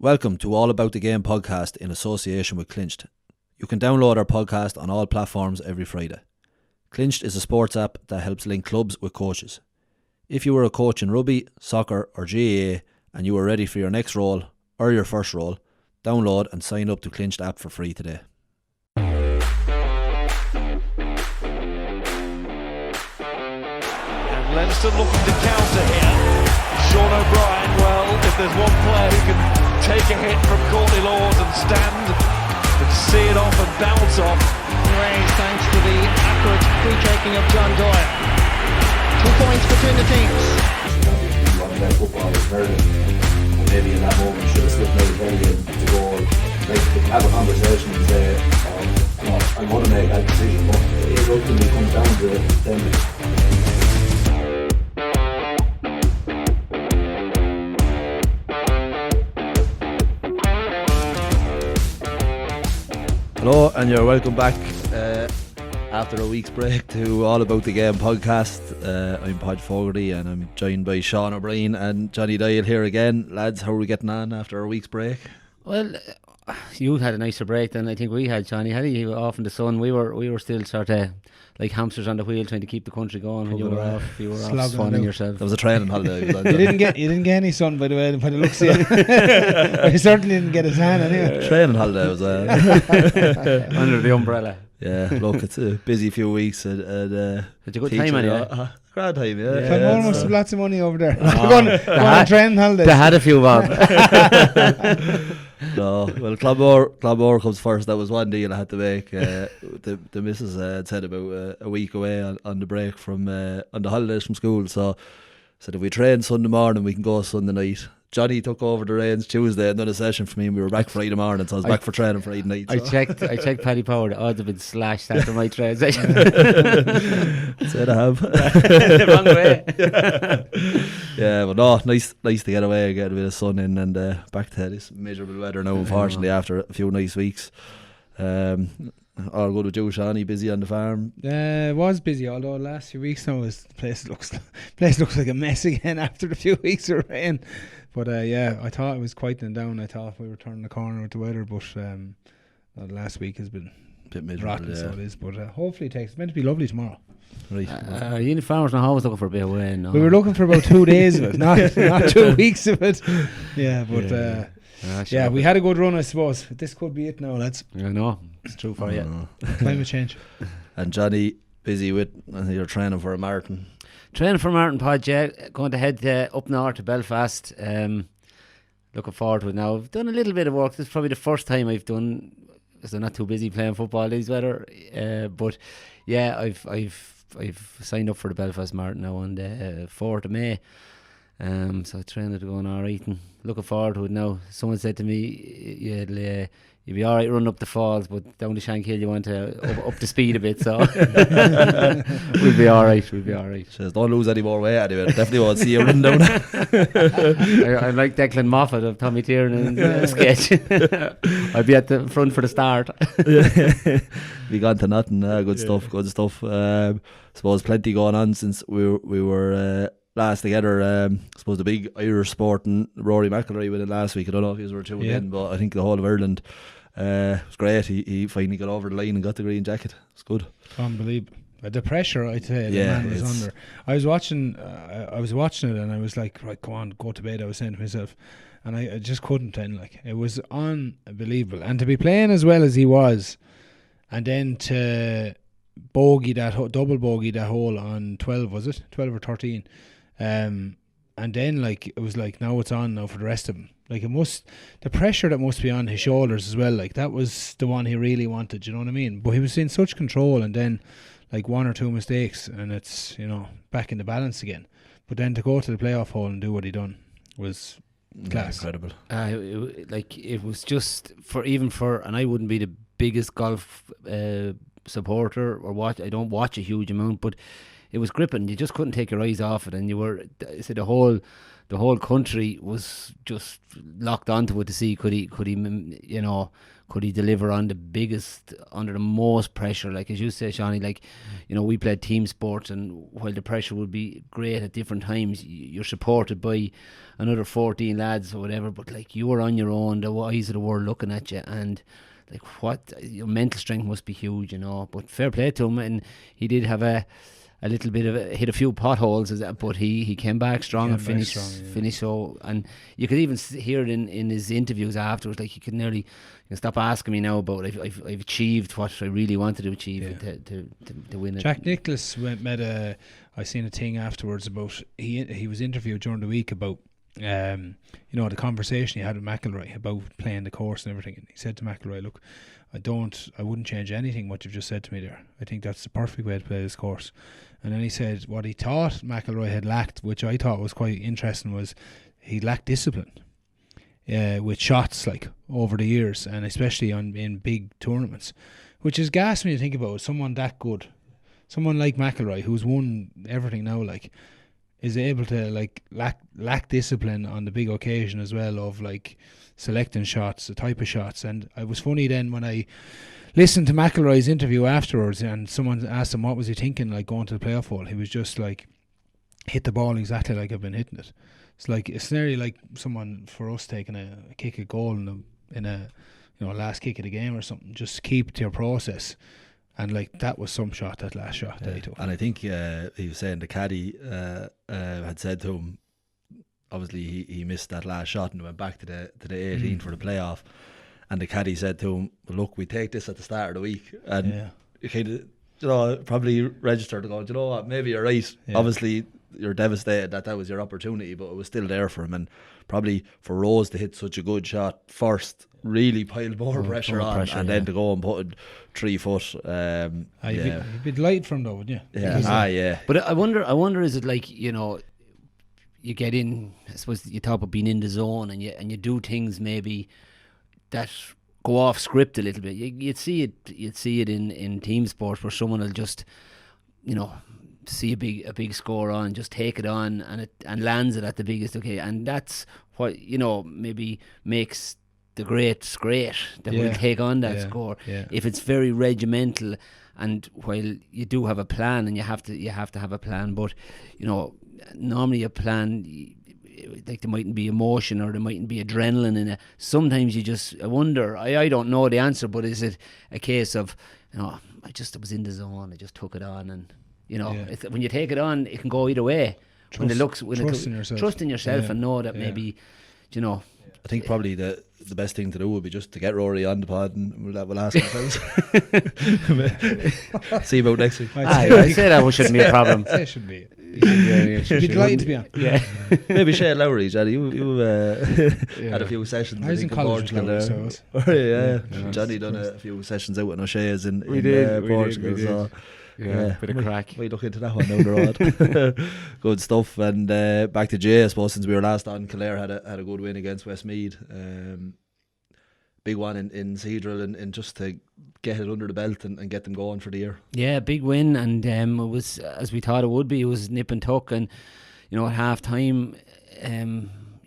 Welcome to All About the Game podcast in association with Clinched. You can download our podcast on all platforms every Friday. Clinched is a sports app that helps link clubs with coaches. If you were a coach in rugby, soccer or GAA and you are ready for your next role or your first role, download and sign up to Clinched app for free today. And Leinster looking to counter here. Sean O'Brien, well, if there's one player who can take a hit from Courtney Lord and stand and see it off and bounce off. Raised thanks to the accurate free-taking of John Doyle. 2 points between the teams. Football is very, and maybe in that moment should have slipped out very to go have a conversation and say, I'm going to make that decision, but it ultimately comes down to them. Hello and you're welcome back after a week's break to All About the Game podcast. I'm Podge Fogarty and I'm joined by Sean O'Brien and Johnny Dial here again. Lads, how are we getting on after a week's break? Well, you had a nicer break than I think we had, Johnny. Had you off in the sun? We were still sort of like hamsters on the wheel trying to keep the country going when you were off. You were off sunning yourself. That was a training holiday. You didn't get any sun, by the way, by the looks of it. You certainly didn't get a tan anyway. Training holiday was under the umbrella. Yeah, look, it's a busy few weeks. Did you good time anyway? Grand time, yeah. Clonmore must have lots of money over there. Going on training holidays. They had a few, Bob. No, well, Clonmore comes first. That was one deal I had to make. The missus had said about a week away on the break from on the holidays from school. So said if we train Sunday morning, we can go Sunday night. Johnny took over the reins Tuesday and done a session for me, and we were back Friday morning. So I was back for training Friday night. So. I checked Paddy Power. The odds have been slashed after my train session. Said I have. Wrong way. Yeah, but no, nice to get away and get a bit of sun in, and back to this miserable weather now, unfortunately, after a few nice weeks. All good with you, Shawnee, busy on the farm? It was busy, although the last few weeks now the place looks like a mess again after the few weeks of rain. But yeah, I thought it was quieting down. I thought we were turning the corner with the weather, but the last week has been A bit miserable, rotten, yeah. so it is. But hopefully it's meant to be lovely tomorrow. Right. Are you farmers now always looking for a bit of rain? No? We were looking for about 2 days of it, not 2 weeks of it. Yeah, but yeah, we had a good run, I suppose. This could be it now, lads. I know, it's true for you. Climate change. And Johnny, busy with your training for a marathon. Training for Martin Podge, yeah. Going to head up north to Belfast. Looking forward to it now. I've done a little bit of work. This is probably the first time I've done, because I'm not too busy playing football this weather. But yeah, I've signed up for the Belfast Marathon now on the 4th of May. So I trained to go on alright and looking forward to it now. Someone said to me, you'll be alright running up the falls, but down the Shankill you want to up the speed a bit, so we'll be alright. Says don't lose any more weight anyway. Definitely won't see you running down. I'm like Declan Moffat of Tommy Tiernan sketch. I'll be at the front for the start. We gone to nothing. Good stuff. Suppose plenty going on since we were last together. I suppose the big Irish sport, and Rory McIlroy with it last week. I don't know if you were tuned in, but I think the whole of Ireland was great. He finally got over the line and got the green jacket. It's good. Unbelievable. The pressure, I'd say, the man was under. I was watching it and I was like, right, come on, go to bed, I was saying to myself. And I just couldn't end. Like, it was unbelievable. And to be playing as well as he was, and then to double bogey that hole on 12, was it? 12 or 13. And then like it was like now it's on now for the rest of them. Like the pressure that must be on his shoulders as well. Like that was the one he really wanted. You know what I mean? But he was in such control, and then like 1 or 2 mistakes, and it's back in the balance again. But then to go to the playoff hole and do what he done was class. Incredible. It was just and I wouldn't be the biggest golf supporter or watch. I don't watch a huge amount, but it was gripping. You just couldn't take your eyes off it, and you were. So the whole country was just locked onto it to see could he deliver on the biggest, under the most pressure. Like as you say, Shawnee, like we played team sports, and while the pressure would be great at different times, you're supported by another 14 lads or whatever, but like you were on your own, the eyes of the world looking at you, and like what your mental strength must be huge, but fair play to him. And he did have a little bit of hit a few potholes, but he came back strong and finished so. And you could even hear it in his interviews afterwards. Like you can stop asking me now about I've achieved what I really wanted to achieve to win it. Jack Nicklaus I seen a thing afterwards about he was interviewed during the week about the conversation he had with McIlroy about playing the course and everything, and he said to McIlroy, look, I wouldn't change anything what you've just said to me there. I think that's the perfect way to play this course. And then he said what he thought McIlroy had lacked, which I thought was quite interesting, was he lacked discipline with shots like over the years, and especially in big tournaments, which is gas when you think about it. Someone that good, someone like McIlroy who's won everything now, like, is able to like lack discipline on the big occasion as well, of like selecting shots, the type of shots. And it was funny then when I listened to McIlroy's interview afterwards, and someone asked him what was he thinking like going to the playoff hole. He was just like, hit the ball exactly like I've been hitting it. It's nearly like someone for us taking a kick a goal in a last kick of the game or something. Just keep to your process. And like that was some shot, that last shot that he took. And I think he was saying the caddy had said to him, obviously he missed that last shot and went back to the 18 for the playoff, and the caddy said to him, well, look, we take this at the start of the week, and he kind of probably registered to go, you know what, maybe you're right. Obviously you're devastated that was your opportunity, but it was still there for him, and probably for Rose to hit such a good shot first really piled more pressure on, and then to go and put it 3 foot. You'd be delighted from though, wouldn't you? Yeah. But I wonder, is it like, you get in, I suppose you talk about being in the zone, and you do things maybe that go off script a little bit. You'd see it in team sports where someone will just, see a big score on and just take it on, and lands it at the biggest. Okay, and that's what maybe makes the greats great, that will take on that score. If it's very regimental, and while you do have a plan, and you have to have a plan, but normally a plan, like there mightn't be emotion or there mightn't be adrenaline in it. Sometimes I wonder, I don't know the answer, but is it a case of I was in the zone, I just took it on, and when you take it on, it can go either way. Trust in yourself and know that maybe I think probably the best thing to do would be just to get Rory on the pod, and we'll ask ourselves. See about next week. I say that shouldn't be a problem. It should be. Should be delighted to be on. Yeah. Maybe Shane Lowry, Johnny. You had a few sessions. I was in college with Lowry, so I was. Johnny done a few sessions out with O'Shea's in Portugal. So. Yeah, bit of crack. We look into that one down the road. Good stuff. And back to Jay, I suppose, since we were last on, Kildare had a good win against Westmeath. Big one in Cedral, and just to get it under the belt and get them going for the year. Yeah, big win, and it was as we thought it would be. It was nip and tuck, and at half time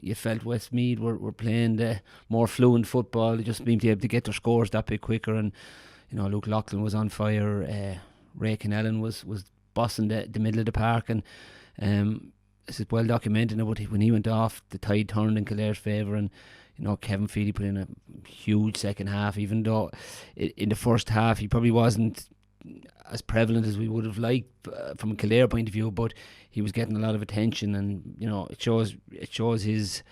you felt Westmeath were playing the more fluent football. They just being able to get their scores that bit quicker, and Luke Loughlin was on fire. Ray Kennellan was bossing the middle of the park, and this is well documented. But when he went off, the tide turned in Kildare's favour, and Kevin Feely put in a huge second half. Even though in the first half he probably wasn't as prevalent as we would have liked from a Kildare point of view, but he was getting a lot of attention, and it shows his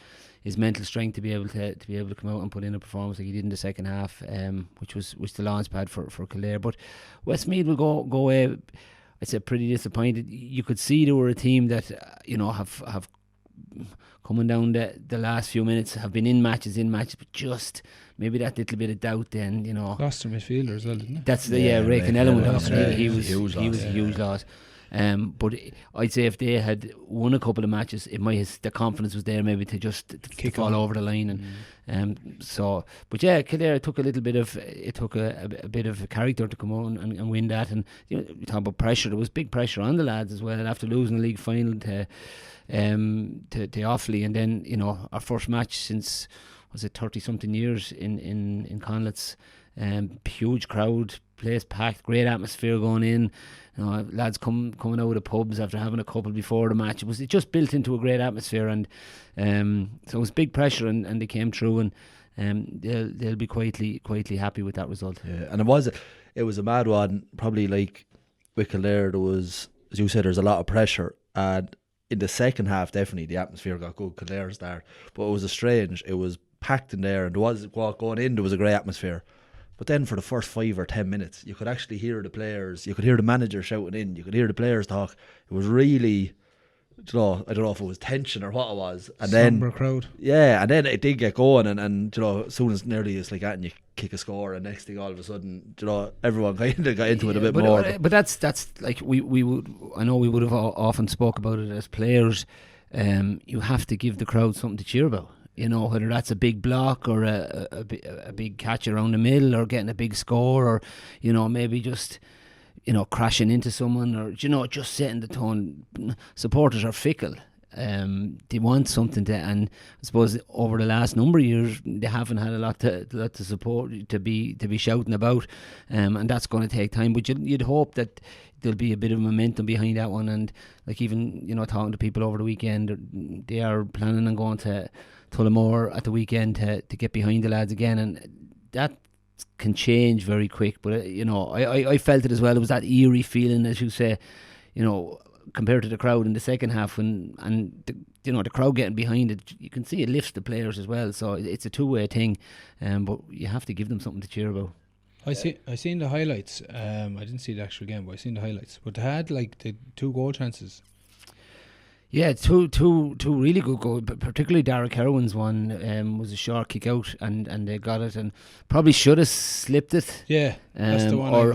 mental strength to be able to come out and put in a performance like he did in the second half, which was the launch pad for Kildare. But Westmeath will go away, I'd say, pretty disappointed. You could see they were a team that have coming down the last few minutes, have been in matches, but just maybe that little bit of doubt. Then lost their midfielder as well, didn't they? That's Ray Kennellan went off. He was a huge loss. But I'd say if they had won a couple of matches, the confidence was there maybe to fall over the line, But yeah, Kildare took a little bit of a bit of character to come on and win that. And you talk about pressure. There was big pressure on the lads as well after losing the league final to Offaly, and then our first match since, was it 30 something years in Conlets. Huge crowd, place packed, great atmosphere going in. Lads coming out of the pubs after having a couple before the match. It just built into a great atmosphere, and so it was big pressure, and they came through, and they'll be quietly happy with that result. Yeah, and it was a mad one. Probably like with Kildare, there was, as you said, there's a lot of pressure, and in the second half, definitely the atmosphere got good. Kildare's there, but it was packed in there, and there was going in. There was a great atmosphere. But then for the first 5 or 10 minutes, you could actually hear the players. You could hear the manager shouting in. You could hear the players talk. It was really, I don't know if it was tension or what it was. And somber then crowd. Yeah, and then it did get going, and as soon as nearly it's like that, and you kick a score, and next thing all of a sudden, everyone kind of got into it a bit more. But that's like we would. I know we would have often spoke about it as players. You have to give the crowd something to cheer about. Whether that's a big block or a big catch around the middle, or getting a big score, or maybe just crashing into someone, or just setting the tone. Supporters are fickle. They want something to, and I suppose over the last number of years they haven't had a lot to support, to be shouting about, and that's going to take time. But you'd hope that there'll be a bit of momentum behind that one, and like even talking to people over the weekend, they are planning on going to Tullamore at the weekend to get behind the lads again, and that can change very quick. But I felt it as well. It was that eerie feeling, as you say, compared to the crowd in the second half, and the crowd getting behind it, you can see it lifts the players as well. So it's a two-way thing, but you have to give them something to cheer about. I seen the highlights. I didn't see the actual game, but I seen the highlights. But they had like the 2 goal chances. Yeah, two really good goals. But particularly Derek Herwin's one was a short kick out, and they got it, and probably should have slipped it. Yeah, that's the one. Or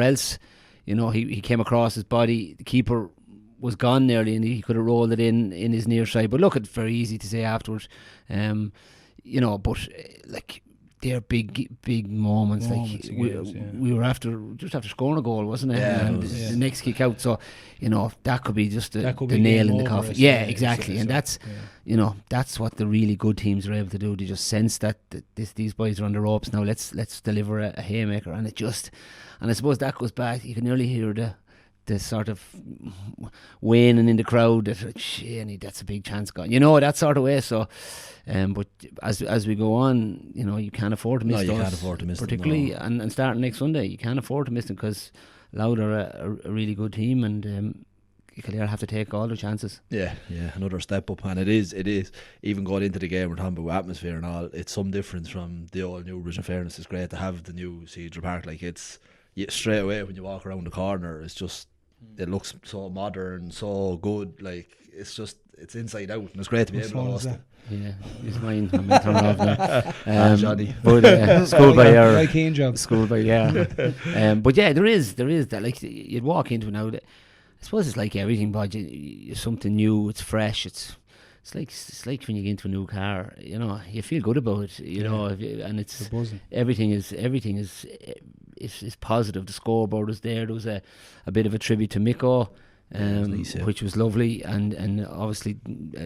else, he came across his body. The keeper was gone nearly, and he could have rolled it in his near side. But look, it's very easy to say afterwards. But like, they're big moments. Like we were after scoring a goal, wasn't it? Yeah, and the next kick out. So that could be just the nail in the coffin. Yeah, exactly. And that's that's what the really good teams are able to do. They just sense that these boys are on the ropes now. Let's deliver a haymaker, and I suppose that goes back. You can nearly hear the sort of waning in the crowd that that's a big chance gone. That sort of way. So, but as we go on, you can't afford to miss those. You can't afford to miss particularly, them, and starting next Sunday, you can't afford to miss them, because Louth are a really good team, and Kildare have to take all their chances. Yeah, another step up, and it is even going into the game, we're talking about atmosphere and all. It's some difference from the old Newbridge. In fairness, it's great to have the new Cathedral Park. Like, it's straight away when you walk around the corner, it's just, it looks so modern, so good. Like, it's inside out, and it's great to be able to host it. Yeah, it's mine. I'm going to turn it off now. Johnny. But school by ear. Like keen job. School by, yeah. But yeah, there is that. Like, you'd walk into now. I suppose it's like everything, Podge. It's something new. It's fresh. It's like when you get into a new car. You feel good about it. And it's everything is positive. The scoreboard is there. There was a bit of a tribute to Mikko. Which was lovely, and obviously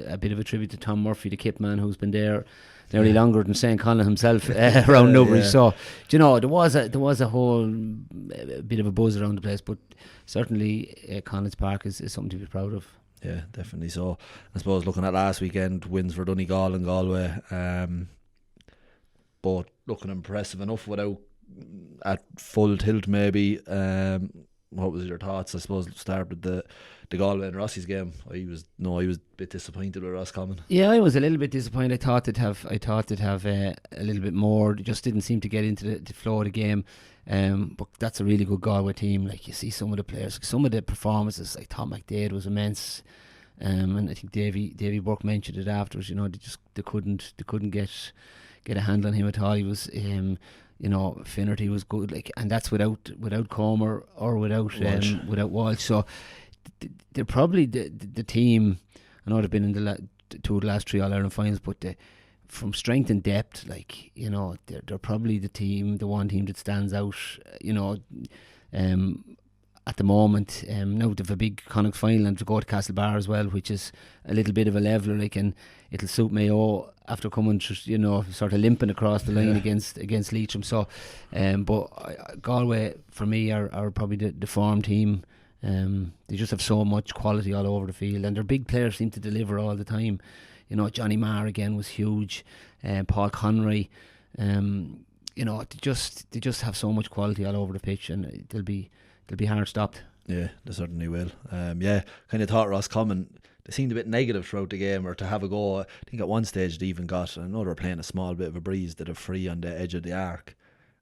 a bit of a tribute to Tom Murphy, the kit man, who's been there nearly longer than St. Colin himself around Newbury. So there was a whole bit of a buzz around the place, but certainly Connacht's Park is something to be proud of. Yeah, definitely. So I suppose looking at last weekend, wins for Donegal and Galway, both looking impressive enough without at full tilt maybe. What was your thoughts? I suppose start with the Galway and Rossi's game. I was a bit disappointed with Roscommon. Yeah, I was a little bit disappointed. I thought they'd have a little bit more. It just didn't seem to get into the flow of the game. But that's a really good Galway team. Like, you see some of the players, some of the performances. Like Tom McDade was immense, and I think Davy Burke mentioned it afterwards. They couldn't get a handle on him at all. He was. Finnerty was good, like, and that's without Comer or without Walsh. So they're probably the team. I know they've been in the 2 of the last 3 All-Ireland finals, but from strength and depth, like, you know, they're probably the one team that stands out, you know, at the moment. Now they have a big Connacht final and to go to Castlebar as well, which is a little bit of a leveler, like, and it'll suit Mayo after coming, you know, sort of limping across the line against Leitrim. So, but Galway for me are probably the form team. They just have so much quality all over the field, and their big players seem to deliver all the time. You know, Johnny Marr again was huge. Paul Conroy. You know, they just have so much quality all over the pitch, and they'll be hard stopped. Yeah, they certainly will. Yeah, kind of thought Roscommon, they seemed a bit negative throughout the game, or to have a go. I think at one stage they even got, I know they were playing a small bit of a breeze, did a free on the edge of the arc,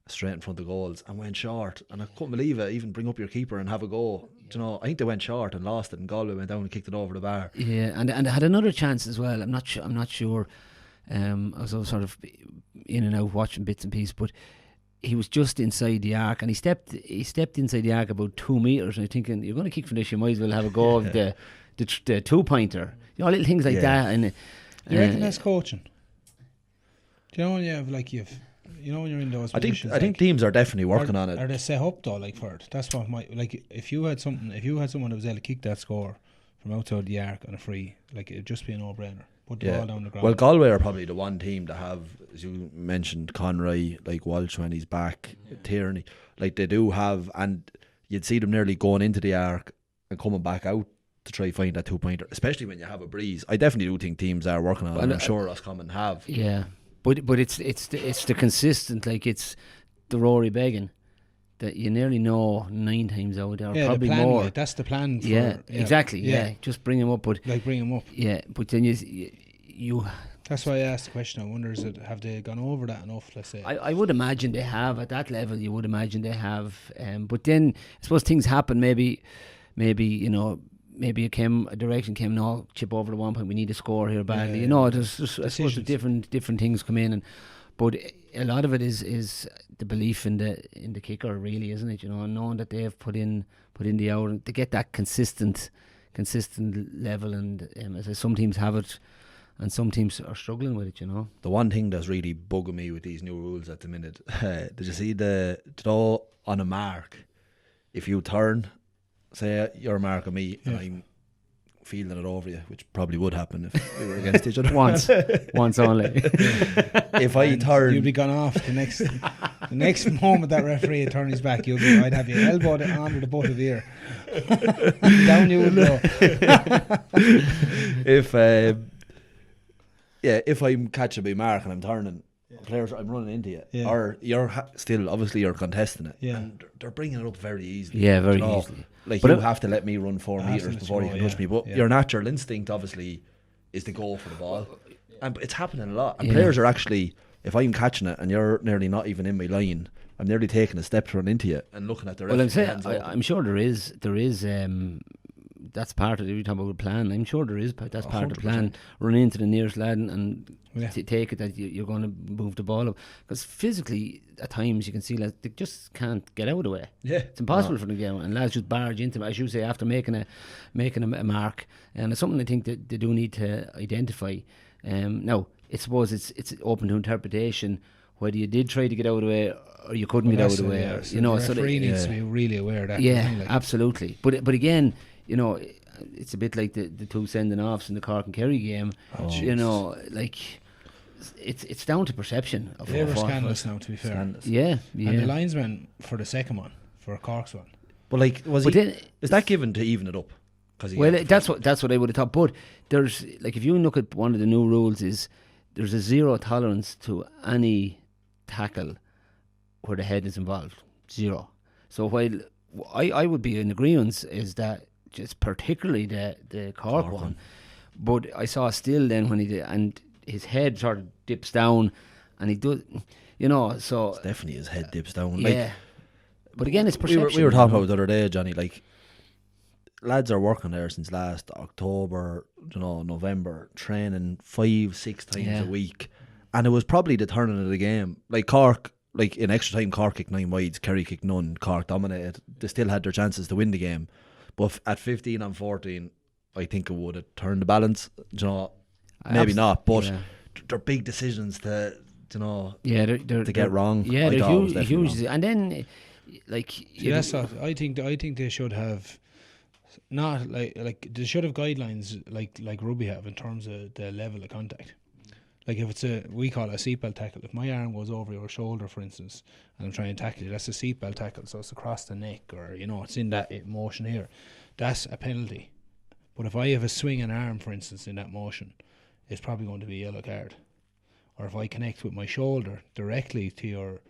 straight in front of goals, and went short. And I couldn't believe it. Even bring up your keeper and have a go. You know, I think they went short and lost it, and Galway went down and kicked it over the bar. Yeah, and had another chance as well. I'm not sure. I was sort of in and out watching bits and pieces, but he was just inside the arc, and he stepped inside the arc about 2 meters. And I'm thinking, you're going to kick from this, you might as well have a go of the 2-pointer. You know, little things like that. And you reckon that's coaching? Do you know when you have you know when you're in those positions? I think teams are definitely working on it. Are they set up though, like, for it? That's what if you had someone that was able to kick that score from outside the arc on a free, like, it'd just be a no-brainer. Put the ball down the ground. Well, Galway are probably the one team to have, as you mentioned, Conroy, like Walsh when he's back, Tierney, like they do have, and you'd see them nearly going into the arc and coming back out to try find that 2-pointer, especially when you have a breeze. I definitely do think teams are working on it. I'm sure Roscommon have. Yeah. But it's the consistent, like, it's the Rory begging that you nearly know 9 times out there, probably the plan, more. Like, that's the plan. Exactly. Yeah, just bring him up, but bring him up. Yeah, but then you. That's why I asked the question. I wonder, have they gone over that enough? Let's say. I would imagine they have at that level. You would imagine they have, but then I suppose things happen. Maybe you know. Maybe a direction came, no, chip over to 1 point, we need to score here badly. You know, there's I suppose different things come in, but a lot of it is the belief in the kicker, really, isn't it? You know, knowing that they have put in the hour to get that consistent level, and as I say, some teams have it and some teams are struggling with it, you know. The one thing that's really bugging me with these new rules at the minute, did you see the throw on a mark? If you turn, say you're marking me and I'm feeling it over you, which probably would happen if we were against each other. Once only. If I turn, you'd be gone off the next moment that referee turns his back. I'd have you elbowed under the butt of the ear. Down you would go. If I'm catching my mark and I'm turning, players, I'm running into you, or you're still obviously you're contesting it, and they're bringing it up very easily. Yeah, very easily. Like, but you have to let me run 4 meters before you can touch me. But your natural instinct, obviously, is to go for the ball, and it's happening a lot. And players are actually, if I'm catching it and you're nearly not even in my line, I'm nearly taking a step to run into you and looking at the rest. Well, I'm saying, I'm sure there is. That's part of the talking about the plan. I'm sure there is. That's part 100%. Of the plan. Run into the nearest lad and take it that you're going to move the ball up, because physically at times you can see that they just can't get out of the way. Yeah, it's impossible for them to get out, and lads just barge into them, as you say, after making a mark. And it's something I think that they do need to identify. Now, I suppose it's open to interpretation whether you did try to get out of the way or you couldn't get out of the way. You know, so the referee needs to be really aware of that. Yeah, absolutely. But again, you know, it's a bit like the 2 sending offs in the Cork and Kerry game. You know, like, it's down to perception. They were scandalous now, to be fair. Yeah. And the linesman for the second one, for Cork's one. But like, is that given to even it up? Well, that's what I would have thought. But there's, like, if you look at one of the new rules, is there's a 0 tolerance to any tackle where the head is involved. 0. So while I would be in agreement is that just particularly the Cork one, but I saw still then when he did, and his head sort of dips down, and he does, you know, so it's definitely his head dips down. Yeah, like, but again, it's perception. We were talking about it the other day, Johnny. Like, lads are working there since last October, you know, November, training 5-6 times a week, and it was probably the turning of the game. Like Cork, like in extra time, Cork kicked 9 wides, Kerry kicked none, Cork dominated. They still had their chances to win the game. But at 15 and 14, I think it would have turned the balance. You know, maybe not, but they're big decisions to they're get wrong. Yeah, I they're thought it was huge, definitely wrong. and then like See, that's what I think they should have. Not like they should have guidelines like rugby have in terms of the level of contact. Like if it's we call it a seatbelt tackle. If my arm goes over your shoulder, for instance, and I'm trying to tackle you, that's a seatbelt tackle. So it's across the neck, or it's in that motion here. That's a penalty. But if I have a swinging arm, for instance, in that motion, it's probably going to be a yellow card. Or if I connect with my shoulder directly to your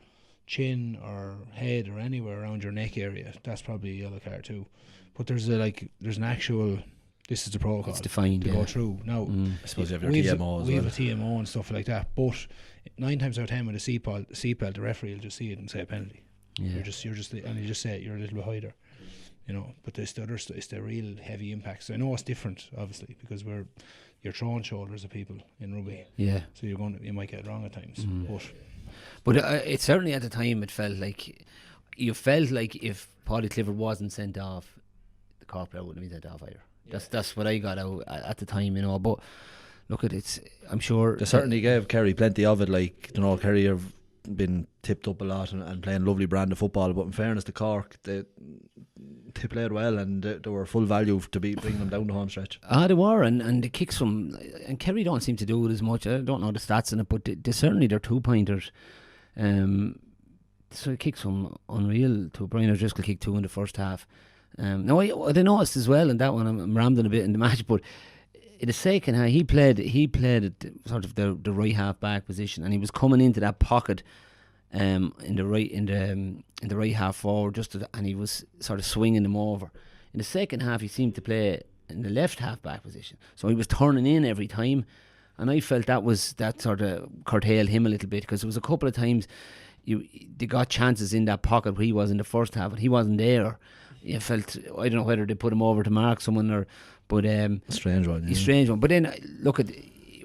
chin or head or anywhere around your neck area, that's probably a yellow card too. But there's an actual. This is the protocol. It's defined to go through. Now, I suppose you have your TMO as we well. have a TMO and stuff like that. But 9 times out of 10 with a seatbelt, the referee will just see it and say a penalty. Yeah. You just say it. You're a little bit higher, But there's the other it's the real heavy impacts. I know it's different, obviously, because you're throwing shoulders at people in rugby. Yeah. So you might get it wrong at times. But it certainly at the time it felt like if Paddy Clifford wasn't sent off, the Cork player wouldn't have been sent off either. That's what I got out at the time, But look, I'm sure they certainly gave Kerry plenty of it. Like Kerry have been tipped up a lot and playing a lovely brand of football. But in fairness to Cork, they played well and they were full value to be bringing them down the home stretch. They were, and the kicks from and Kerry don't seem to do it as much. I don't know the stats in it, but they certainly they're 2-pointers. So the kicks from unreal. To Brian O'Driscoll kicked 2 in the first half. Now I noticed as well in that one. I'm rambling a bit in the match, but in the second half he played at sort of the right half back position, and he was coming into that pocket in the right half forward and he was sort of swinging them over. In the second half he seemed to play in the left half back position, so he was turning in every time, and I felt that sort of curtailed him a little bit, because there was a couple of times they got chances in that pocket where he was in the first half and he wasn't there. You felt, I don't know whether they put him over to mark someone but strange one. A strange one. But then look at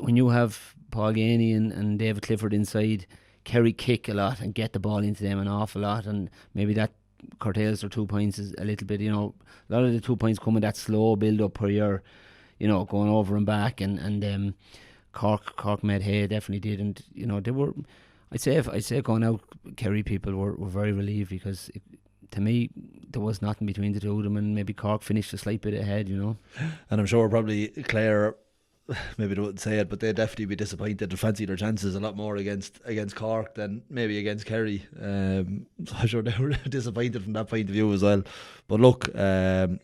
when you have Paul Ganey and David Clifford inside, Kerry kick a lot and get the ball into them an awful lot, and maybe that curtails their 2 points a little bit. A lot of the 2 points come in that slow build up where you're going over and back, and Cork made hay, definitely did, and they were. I'd say going out, Kerry people were very relieved, because to me there was nothing between the two of them, and maybe Cork finished a slight bit ahead, And I'm sure probably Clare, maybe they wouldn't say it, but they'd definitely be disappointed and fancy their chances a lot more against Cork than maybe against Kerry. I'm sure they were disappointed from that point of view as well. But look, Johnny,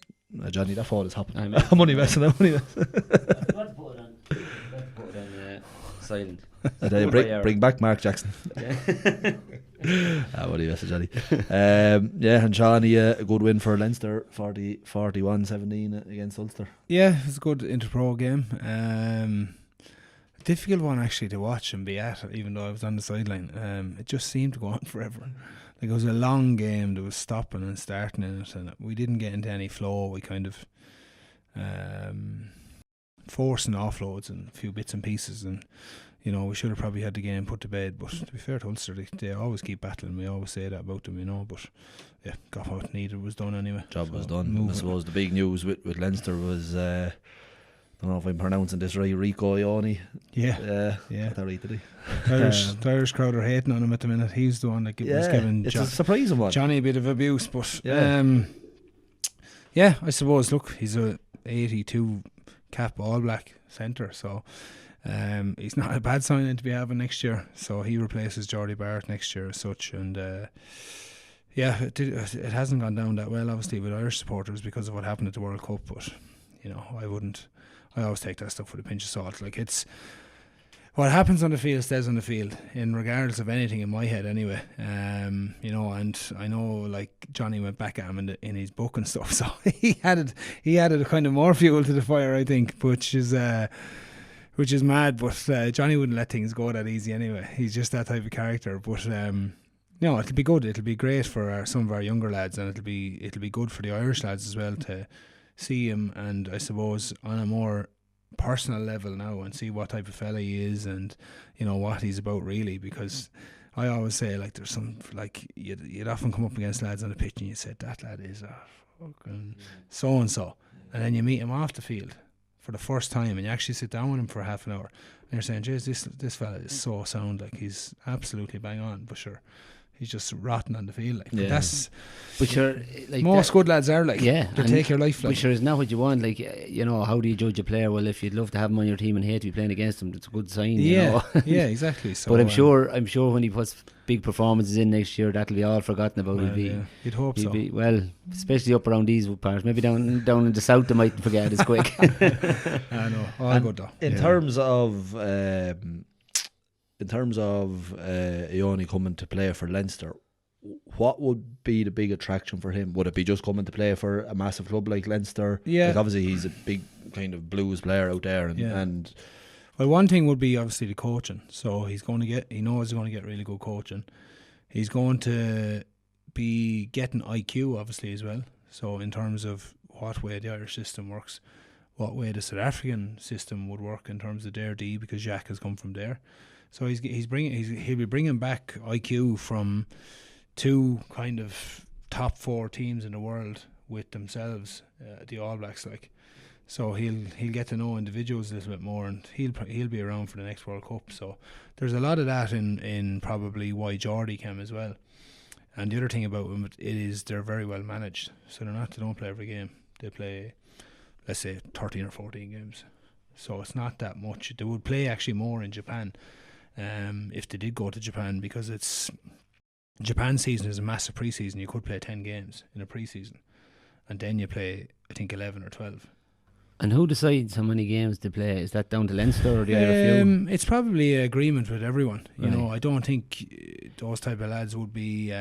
that fault is happening. I'm only messing. Silent. Bring back Mark Jackson. What do you message, Johnny? And Johnny, a good win for Leinster, 41-17 against Ulster. Yeah, it was a good inter-pro game. Difficult one actually to watch and be at, even though I was on the sideline. It just seemed to go on forever. Like, it was a long game. There was stopping and starting in it, and we didn't get into any flow. We kind of forcing offloads and a few bits and pieces, and we should have probably had the game put to bed. But to be fair to Ulster, they always keep battling. We always say that about them, but yeah, got what needed was done anyway. Job was done. I suppose the big news with Leinster was, I don't know if I'm pronouncing this right, Rico Ioni. Yeah. Got that right, did he? The Irish crowd are hating on him at the minute. He's the one that was giving it's a surprising one. Johnny a bit of abuse, but I suppose, look, he's a 82 cap All Black centre, so he's not a bad signing to be having next year. So he replaces Jordy Barrett next year as such, and it hasn't gone down that well, obviously, with Irish supporters because of what happened at the World Cup. But I always take that stuff with a pinch of salt. Like, it's what happens on the field stays on the field, in regardless of anything, in my head anyway. And I know, like, Johnny went back at him in his book and stuff, so he added a kind of more fuel to the fire, I think, which is mad. But Johnny wouldn't let things go that easy anyway. He's just that type of character. But it'll be good. It'll be great for some of our younger lads, and it'll be good for the Irish lads as well to see him, and I suppose on a more personal level now, and see what type of fella he is, and what he's about really. Because I always say, like, there's some, like, you'd often come up against lads on the pitch and you said that lad is a fucking so and so, and then you meet him off the field, for the first time, and you actually sit down with him for half an hour, and you're saying, "Jeez, this fella is so sound. Like, he's absolutely bang on." But sure, he's just rotten on the field. Like, but that's. But sure, like most good lads are like. Yeah, they take your life. Like. But sure, it's not what you want. Like, you know, how do you judge a player? Well, if you'd love to have him on your team and hate to be playing against him, that's a good sign. You know? Yeah, exactly. So, but I'm sure when he puts big performances in next year, that'll be all forgotten about. You'd hope so. Well, especially up around these parts. Maybe down in the south, they might forget as quick. I know. All good though. In terms of Ione coming to play for Leinster, what would be the big attraction for him? Would it be just coming to play for a massive club like Leinster? Yeah. Like, obviously he's a big kind of blues player out there, and well, one thing would be obviously the coaching. So he knows he's going to get really good coaching. He's going to be getting IQ obviously as well. So in terms of what way the Irish system works, what way the South African system would work in terms of their D, because Jack has come from there. So he'll be bringing back IQ from two kind of top 4 teams in the world with themselves, the All Blacks, like. So he'll get to know individuals a little bit more, and he'll be around for the next World Cup. So there's a lot of that in probably why Geordie came as well. And the other thing about them is they're very well managed. So they don't play every game. They play, let's say, 13 or 14 games. So it's not that much. They would play actually more in Japan, if they did go to Japan, because Japan season is a massive pre-season. You could play 10 games in a pre-season, and then you play, I think, 11 or 12. And who decides how many games to play? Is that down to Leinster or the IRFU? It's probably an agreement with everyone. You Right. know, I don't think those type of lads would be.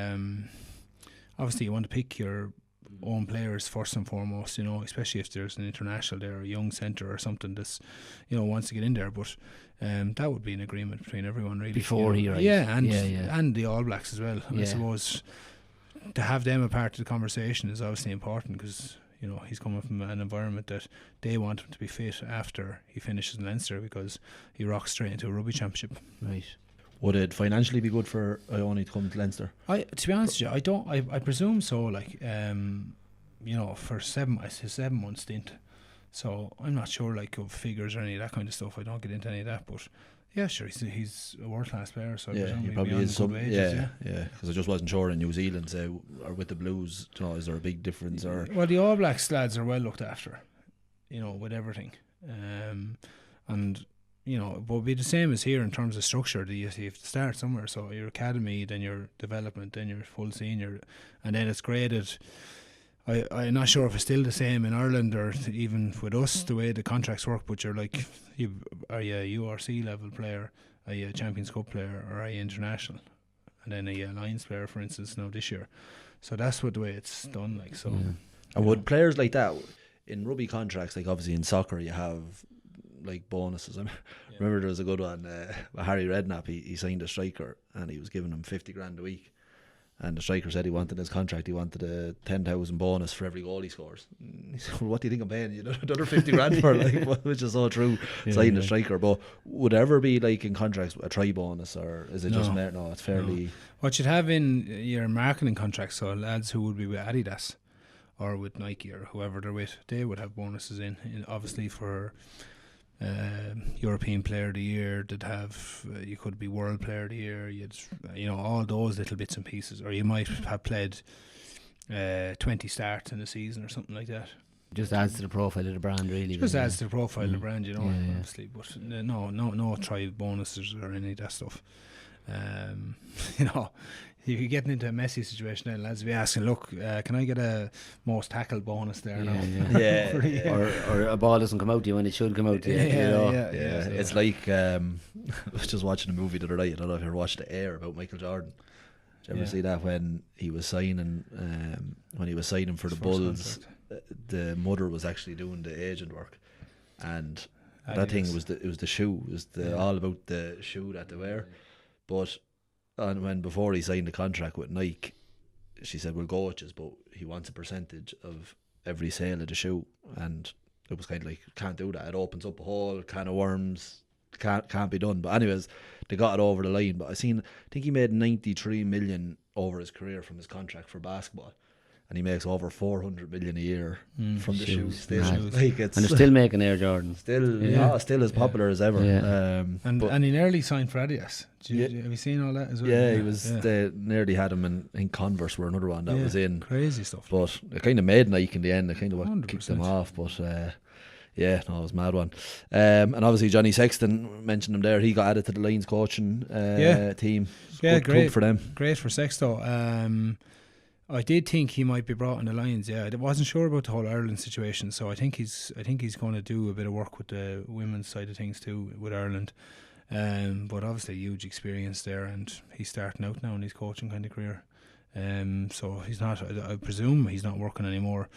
Obviously, you want to pick your own players first and foremost. You know, especially if there's an international there, a young centre or something that's, you know, wants to get in there. But that would be an agreement between everyone, really. Before he arrives. and the All Blacks as well. Yeah. I suppose to have them a part of the conversation is obviously important, because, you know, he's coming from an environment that they want him to be fit after he finishes in Leinster, because he rocks straight into a rugby championship. Right. would it financially be good for Ione to come to Leinster? To be honest with you, I presume so. Like, you know, for 7 month stint. So I'm not sure, like, of figures or any of that kind of stuff. I don't get into any of that, but yeah, sure, he's a world class player. So I presume he he'll probably be on is. good wages, Yeah. Because I just wasn't sure in New Zealand, say, or with the Blues. You know, is there a big difference? Or well, the All Blacks lads are well looked after, you know, with everything, and you know, it will be the same as here in terms of structure. You have to start somewhere. So your academy, then your development, then your full senior, and then it's graded. I'm not sure if it's still the same in Ireland or even with us, the way the contracts work, but you're like, are you a URC level player, are you a Champions Cup player, or are you international? And then are you a Lions player, for instance, now this year. So that's what the way it's done, like. So, and would players like that, in rugby contracts, like obviously in soccer you have like bonuses. I remember there was a good one, Harry Redknapp, he signed a striker and he was giving him 50 grand a week. And the striker said he wanted his contract, he wanted a 10,000 bonus for every goal he scores. And he said, well, what do you think I'm paying you another 50 grand for? Like, which is so true, signing a striker. But would there ever be, like, in contracts, a try bonus, or is it just no? It's fairly. What you'd have in your marketing contracts, so lads who would be with Adidas or with Nike or whoever they're with, they would have bonuses in obviously for European Player of the Year. They'd have you could be World Player of the Year. You'd, you know, all those little bits and pieces, or you might have played 20 starts in a season or something like that. Just adds to the profile of the brand, really. Just adds to the profile of the brand, you know. Yeah. Obviously, but no try bonuses or any of that stuff. You know, if you're getting into a messy situation, then lads be asking, look, can I get a most tackled bonus there now? Or a ball doesn't come out to you when it should come out to you. Yeah. It's like I was just watching a movie the other night. I don't know if you ever watched The Air about Michael Jordan. Did you ever see that when he was signing for the Bulls? The mother was actually doing the agent work, and that thing was the shoe. It was all about the shoe that they wear. But before he signed the contract with Nike, she said, we'll go with you, but he wants a percentage of every sale of the shoe. And it was kind of like, can't do that. It opens up a whole can of worms. Can't be done. But anyways, they got it over the line. But I think he made 93 million over his career from his contract for basketball. and he makes over 400 million a year from the shoes. Still, Mad. like it's And they're still making Air Jordans. Still as popular as ever. Yeah. And he nearly signed for Adidas. Have you seen all that as well? Yeah, he was. They nearly had him, and I think Converse were another one that was in. Crazy stuff. But it kind of made Nike in the end. It kind of what 100%. kicked them off. But it was a mad one. And obviously Johnny Sexton, mentioned him there. He got added to the Lions coaching team. Good great for them. Great for Sexto. I did think he might be brought in the Lions. Yeah, I wasn't sure about the whole Ireland situation, so I think he's going to do a bit of work with the women's side of things too with Ireland. But obviously huge experience there, and he's starting out now in his coaching kind of career. So he's not. I presume he's not working anymore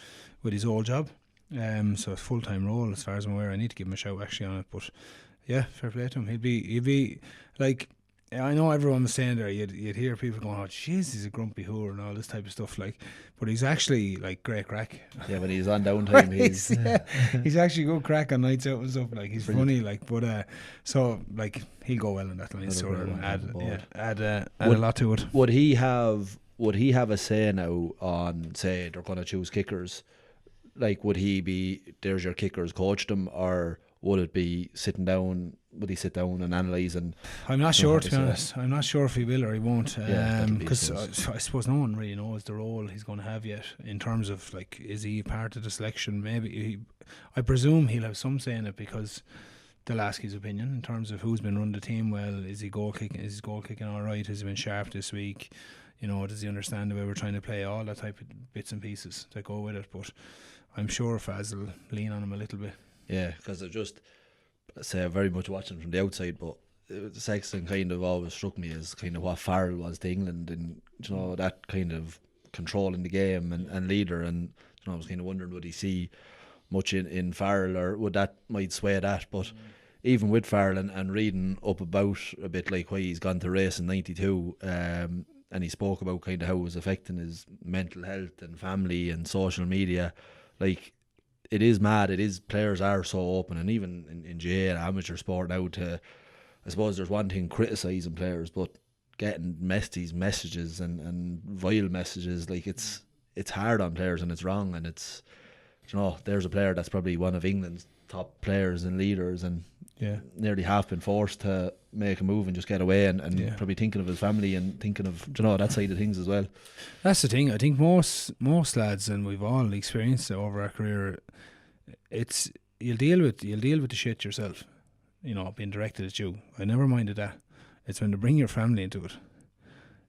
with his old job. So it's full-time role as far as I'm aware. I need to give him a shout actually on it, but yeah, fair play to him. He'd be like. I know everyone was saying there, you'd hear people going, oh jeez, he's a grumpy whore and all this type of stuff, like, but he's actually like great crack. Yeah, when he's on downtime, he's actually good crack on nights out and stuff, like he's brilliant. funny, like, but so like he'll go well in that line story and add a lot to it. Would he have a say now on, say they're going to choose kickers? Like, would he be, there's your kickers, coach them, or would it be sitting down? Would he sit down and analyse? And I'm not sure, to be honest. I'm not sure if he will or he won't. Because I suppose no one really knows the role he's going to have yet in terms of, like, is he part of the selection? Maybe I presume he'll have some say in it, because they'll ask his opinion in terms of who's been running the team well. Is he goal kicking? Is his goal kicking all right? Has he been sharp this week? You know, does he understand the way we're trying to play? All that type of bits and pieces that go with it. But I'm sure Faz will lean on him a little bit. Yeah, because I just say very much watching from the outside, but Sexton kind of always struck me as kind of what Farrell was to England, and you know, that kind of controlling the game and leader. And you know, I was kind of wondering, would he see much in Farrell, or would that might sway that? But even with Farrell and reading up about a bit, like why he's gone to race in '92, and he spoke about kind of how it was affecting his mental health and family and social media, like. It is mad. It is, players are so open, and even in GA and amateur sport now, I suppose there's one thing criticising players, but getting these messages and vile messages, like it's hard on players, and it's wrong, and it's, you know, there's a player that's probably one of England's top players and leaders, and nearly half been forced to make a move and just get away, and probably thinking of his family and thinking of, you know, that side of things as well. That's the thing. I think most lads, and we've all experienced it over our career, it's you'll deal with the shit yourself, you know, being directed at you. I never minded that. It's when to bring your family into it,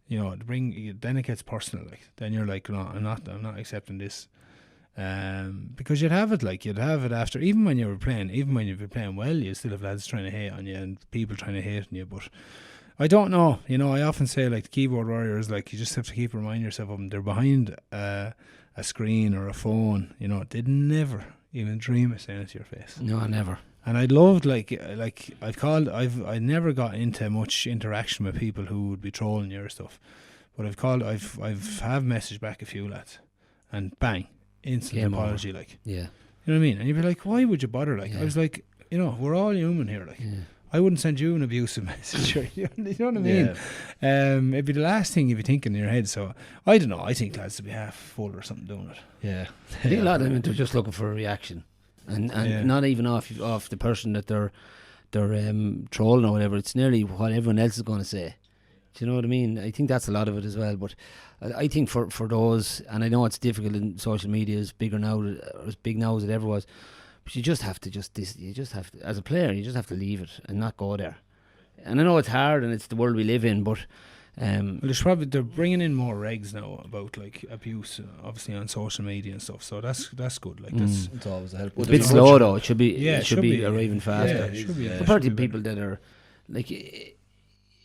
you know, then it gets personal. Like, then you're like, no, I'm not accepting this. Because you'd have it after, even when you were playing well, you still have lads trying to hate on you and people trying to hate on you. But I don't know, you know, I often say, like, the keyboard warriors, like, you just have to keep reminding yourself of them. They're behind a screen or a phone, you know, they'd never even dream of saying it to your face. No, never. And I'd loved, like I never got into much interaction with people who would be trolling you or stuff, but I've messaged back a few lads, and bang, instant Game apology, over. like, yeah, you know what I mean? And you'd be like, why would you bother? Like, I was like, you know, we're all human here, like. I wouldn't send you an abusive message. You know what I mean? It'd be the last thing you'd be thinking in your head. So I don't know. I think lads to be half full or something doing it. Yeah, I think a lot of them, they're just looking for a reaction, and not even off the person that they're trolling or whatever. It's nearly what everyone else is going to say. Do you know what I mean? I think that's a lot of it as well. But I think for those, and I know it's difficult, in social media is bigger now, or as big now as it ever was. But you just have to, as a player, you just have to leave it and not go there. And I know it's hard, and it's the world we live in, but well, they're bringing in more regs now about, like, abuse, obviously on social media and stuff. So that's good. Like, it's always a help. It's a bit slow though. It should be arriving faster. Yeah, it should be. Compared to people that are, like,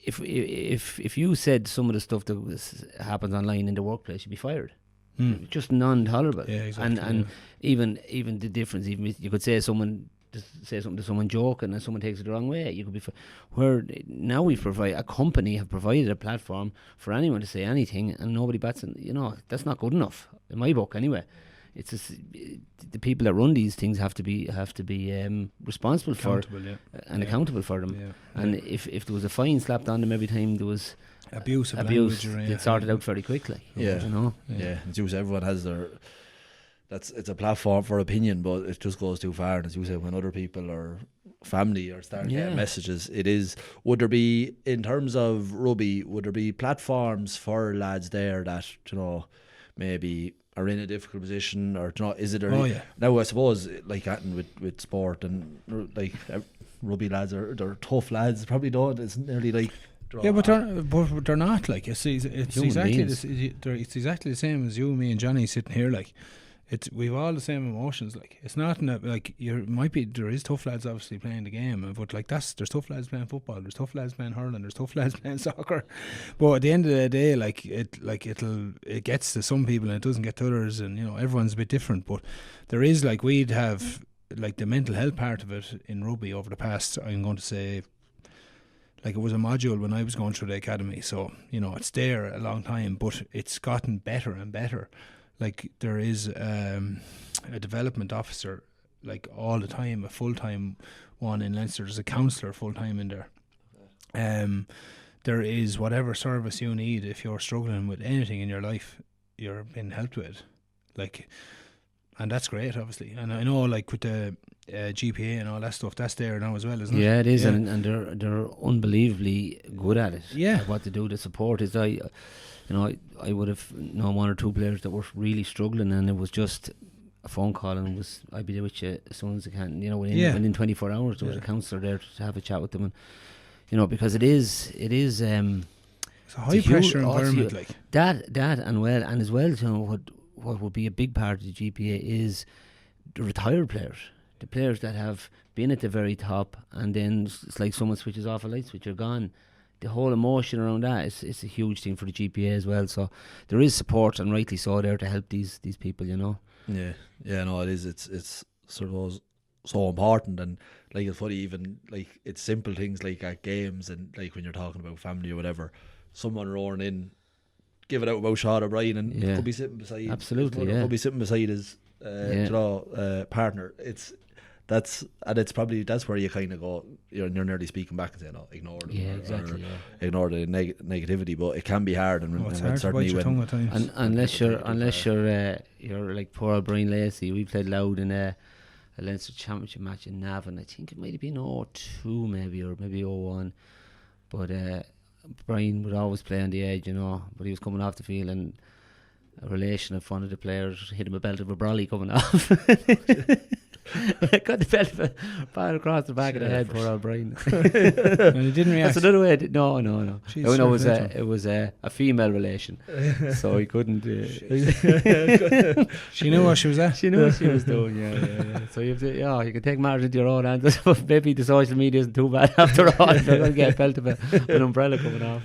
if you said some of the stuff that happens online in the workplace, you'd be fired. Just non-tolerable. Yeah, exactly. And even the difference, even you could say something to someone joking and someone takes it the wrong way, you could be where now a company have provided a platform for anyone to say anything, and nobody bats. And you know, that's not good enough in my book anyway. It's just, the people that run these things have to be responsible accountable, accountable for them. Yeah. And if there was a fine slapped on them every time there was abusive abuse, language. they'd sort it out very quickly. Yeah. You know? Yeah, it's just everyone has their. It's a platform for opinion, but it just goes too far. And as you say, when other people or family are starting getting messages, it is. Would there be, in terms of rugby, would there be platforms for lads there that, you know, maybe are in a difficult position, or, you know, is it? Now I suppose like happening with sport and like rugby lads they're tough lads. Probably don't. It's nearly like. Yeah, but they're not, like, it's exactly it's exactly the same as you, me, and Johnny sitting here. Like, we've all the same emotions. Like, it's not like there is tough lads obviously playing the game, but like there's tough lads playing football, there's tough lads playing hurling, there's tough lads playing soccer. But at the end of the day, it gets to some people and it doesn't get to others, and you know, everyone's a bit different. But there is, like, we'd have like the mental health part of it in rugby over the past, I'm going to say, like, it was a module when I was going through the academy, so you know, it's there a long time, but it's gotten better and better. Like, there is a development officer, like, all the time, a full-time one in Leinster. There's a counsellor full-time in there. There is whatever service you need if you're struggling with anything in your life, you're being helped with. Like, and that's great, obviously. And I know, like, with the GPA and all that stuff, that's there now as well, isn't it? Yeah, it is, and they're unbelievably good at it. Yeah, what to do to support is I would have known one or two players that were really struggling, and it was just a phone call, and I'd be there with you as soon as I can. You know, within 24 hours there was a counsellor there to have a chat with them, and you know, because it is. It's a high pressure environment, like that, and as well, you know, what would be a big part of the GPA is the retired players. The players that have been at the very top, and then it's like someone switches off a light switch, you're gone. The whole emotion around that is a huge thing for the GPA as well. So there is support, and rightly so, there to help these people, you know. Yeah, no, it is. It's sort of so important, and like, it's funny, even like, it's simple things like at games, and like when you're talking about family or whatever, someone roaring in, give it out about Sean O'Brien, and could be sitting beside. Absolutely, could be sitting beside his partner. It's probably that's where you kind of go. You're nearly speaking back and saying, "No, ignore them." Yeah, exactly. Ignore the negativity, but it can be hard, and it's hard certainly to bite your tongue at times. And unless you're like poor old Brian Lacey. We played Loud in a Leinster Championship match in Navan. I think it might have been 0-2 maybe, or maybe 0-1. But Brian would always play on the edge, you know. But he was coming off the field, and a relation of one of the players hit him a belt of a brolly coming off. Got the belt of a ball across the back of the head, poor old Brian. And he didn't react. That's another way. No. Jeez, it was a female relation, so he couldn't. She knew what she was at. She knew what she was doing. Yeah. So you have to, you can take matters into your own hands. Maybe the social media isn't too bad after all. If you're going to get a belt of an umbrella coming off.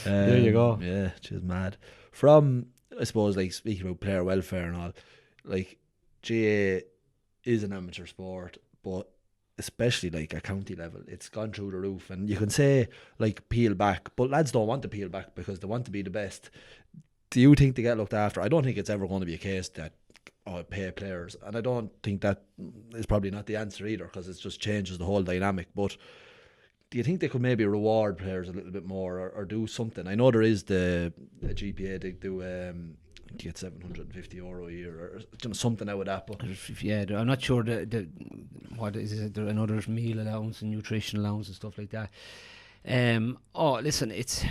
There you go. Yeah, she's mad. From, I suppose, like, speaking about player welfare and all, like, GA is an amateur sport, but especially like at county level, it's gone through the roof, and you can say like peel back, but lads don't want to peel back because they want to be the best. Do you think they get looked after? I don't think it's ever going to be a case that pay players, and I don't think that is probably not the answer either, because it just changes the whole dynamic. But do you think they could maybe reward players a little bit more, or do something? I know there is the GPA, they do get €750 a year, or something out of that. But yeah, I'm not sure what is it. I know there's meal allowance and nutrition allowance and stuff like that. Listen, it's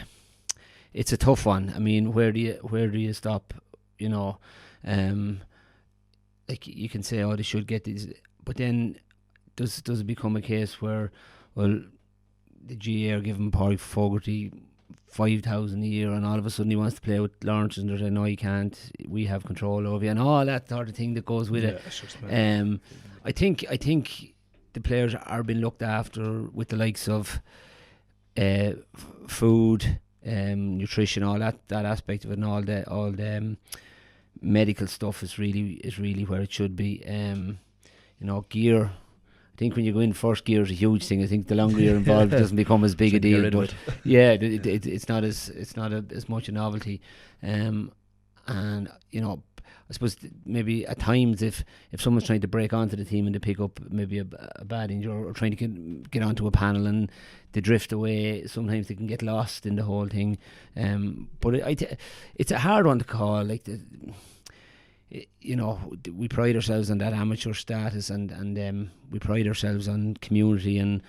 a tough one. I mean, where do you stop? You know, like, you can say, they should get these, but then does it become a case where, well, the GA are giving Pádraig Fogarty $5,000 a year, and all of a sudden he wants to play with Lawrence, and they're saying, no, you can't, we have control over you, and all that sort of thing that goes with it. I think the players are being looked after with the likes of food, nutrition, all that aspect of it, and all the medical stuff is really where it should be. Gear, I think when you go in, first gear is a huge thing. I think the longer you're involved, it doesn't become as big a deal. But yeah, it's not as much a novelty. And and I suppose maybe at times if someone's trying to break onto the team and they pick up maybe a bad injury or trying to get onto a panel and they drift away, sometimes they can get lost in the whole thing. But it's a hard one to call. Like we pride ourselves on that amateur status, and we pride ourselves on community, and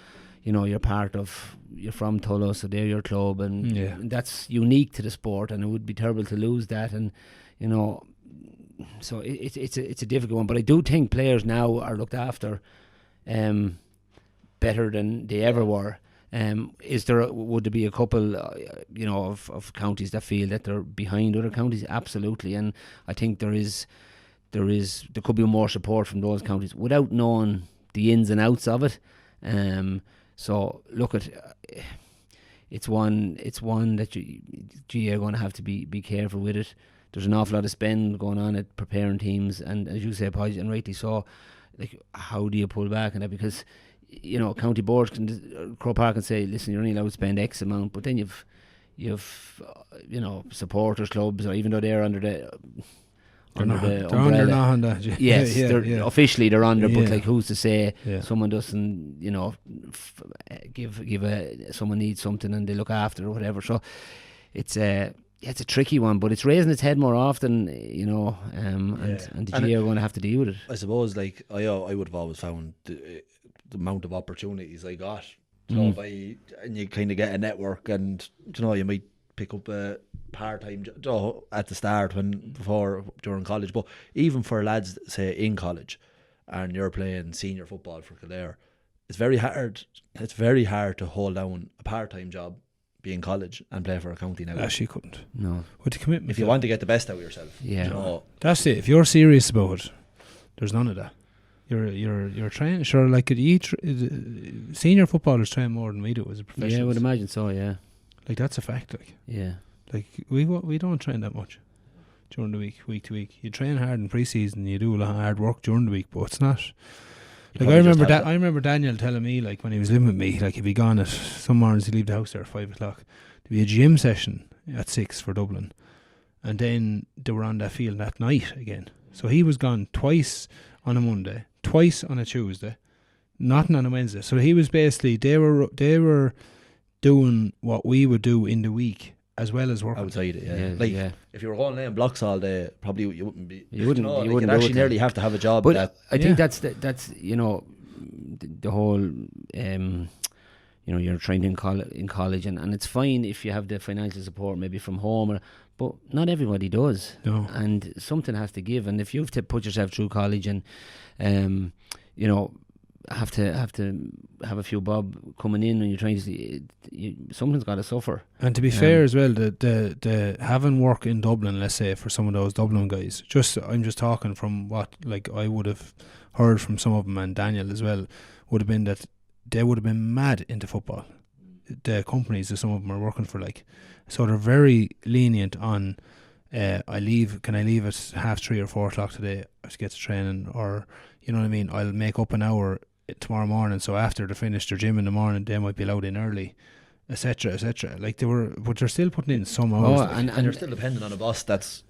you're from Tullow, so they're your club, and that's unique to the sport, and it would be terrible to lose that. And so it's a difficult one, but I do think players now are looked after better than they ever were. Would there be a couple of counties that feel that they're behind other counties? Absolutely, and I think there could be more support from those counties without knowing the ins and outs of it. So look at it's one that you are going to have to be careful with it. There's an awful lot of spend going on at preparing teams, and as you say, Podge, and rightly so, like how do you pull back on that? Because county boards Croke Park can say, listen, you're only allowed to spend X amount, but then you've supporters clubs, or even though they're under the umbrella. Yes, officially they're under, but like who's to say someone doesn't give someone needs something and they look after or whatever. So it's a tricky one, but it's raising its head more often, and the GA are going to have to deal with it. I suppose, like I would have always found the amount of opportunities I got, and you kind of get a network, and you might pick up a part-time job at the start during college, but even for lads say in college and you're playing senior football for Kildare, it's very hard to hold down a part-time job, be in college and play for a county now. Actually couldn't. No. With the commitment, if you want to get the best out of yourself, that's it. If you're serious about it, there's none of that. You're training, sure, like senior footballers train more than we do as a professional. Yeah, I would imagine so. Yeah, like that's a fact. Like we don't train that much during the week to week. You train hard in pre-season, you do a lot of hard work during the week, but it's not. Like I remember Daniel telling me, like when he was living with me, like if he gone at some mornings he'd leave the house there at 5 o'clock. There'd be a gym session at 6 for Dublin, and then they were on that field that night again. So he was gone twice on a Monday, twice on a Tuesday, nothing on a Wednesday. So he was basically they were doing what we would do in the week as well as working outside it. If you were going laying blocks all day, probably you wouldn't be. You wouldn't actually nearly have to have a job. But I think that's the whole. You're trained in college, and it's fine if you have the financial support maybe from home, but not everybody does. No. And something has to give. And if you have to put yourself through college and have to have a few bob coming in and you're trying to see something's got to suffer. And to be fair as well, the having work in Dublin, let's say for some of those Dublin guys, I'm just talking from what like I would have heard from some of them, and Daniel as well, would have been that they would have been mad into football, the companies that some of them are working for, like, so they're very lenient on can I leave at 3:30 or 4 o'clock today to get to training, or you know what I mean, I'll make up an hour tomorrow morning, so after they finish their gym in the morning they might be allowed in early, etc. Like but they're still putting in some hours, and they're still dependent on a boss that's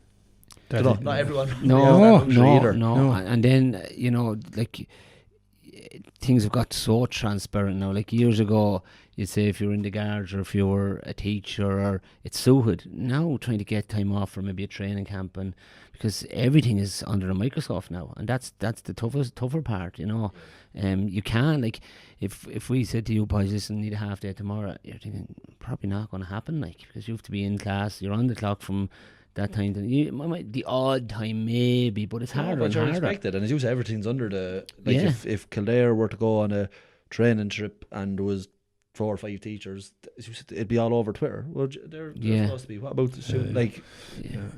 not everyone. No. And then like things have got so transparent now. Like years ago, you'd say if you were in the guards or if you were a teacher, or it's suited. Now trying to get time off for maybe a training camp, and because everything is under a microscope now, and that's the tougher part. You can, like, if we said to you, boys, listen, need a half day tomorrow, you're thinking probably not going to happen, like, because you have to be in class, you're on the clock from that time. The odd time maybe, but it's harder and harder. Expected, and as you say, everything's under the if Kildare were to go on a training trip and there was 4 or 5 teachers, it'd be all over Twitter. Well, they're supposed to be. What about the student?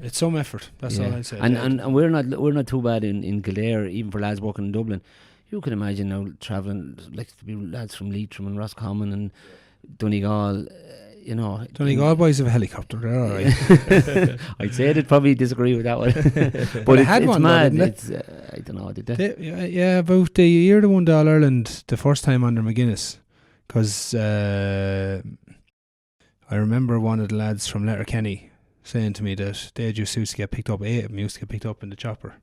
It's some effort. That's all I'd say. And we're not too bad in Kildare, even for lads working in Dublin. You can imagine now travelling, like, to be lads from Leitrim and Roscommon and Donegal. Donegal boys have a helicopter. They're all right. I'd say they'd probably disagree with that one. But it's mad. I don't know. Did they? About the year they won the All Ireland the first time under McGuinness, because I remember one of the lads from Letterkenny saying to me that they used to get picked up. 8 of them used to get picked up in the chopper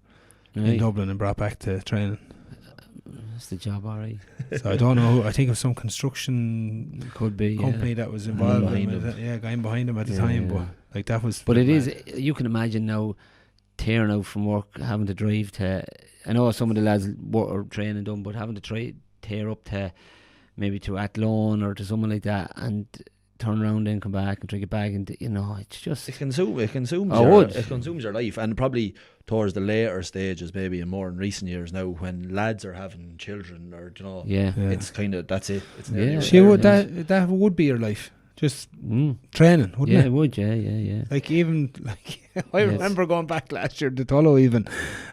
in Right. Dublin and brought back to training. That's the job, alright. So I don't know. I think it was some construction Could be company that was involved behind in him. it. Yeah, guy behind him at the Yeah, time. yeah. But like that was. But it mad. is, you can imagine now tearing out from work, having to drive to, I know some of the lads are training done, but having to tear up to maybe to Athlone or to someone like that and turn around and come back and try to get back, and it's just It consumes your life, and probably towards the later stages, maybe and more in recent years now, when lads are having children or yeah. it's kind of that's it. It's nearly Yeah. She retirement. would that would be your life, just Mm. training, wouldn't Yeah, it? it would, yeah. Like even like I Yes. remember going back last year to Tullow even,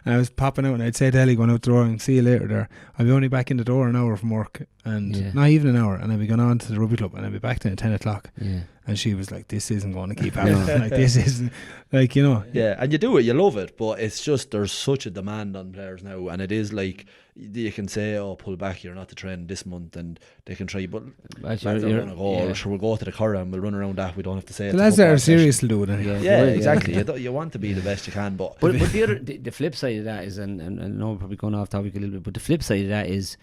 and I was popping out and I'd say to Ellie going out the door and see you later there. I'll be only back in the door an hour from work, and Yeah. not even an hour, and I'll be going on to the rugby club and I'll be back then at 10 o'clock. Yeah. And she was like, "This isn't going to keep happening. Like this isn't like Yeah, and you do it, you love it, but it's just there's such a demand on players now, and it is like you can say, "Oh, pull back, you're not to train this month," and they can try, but lads are going to go, yeah. sure, we'll go to the Curragh and we'll run around that. We don't have to say The it's a lads that football are serious session. will do it. Anyway. Yeah, Yeah. exactly. You want to be the best you can, but But the flip side of that is, and I know we're probably going off topic a little bit, but the flip side of that is,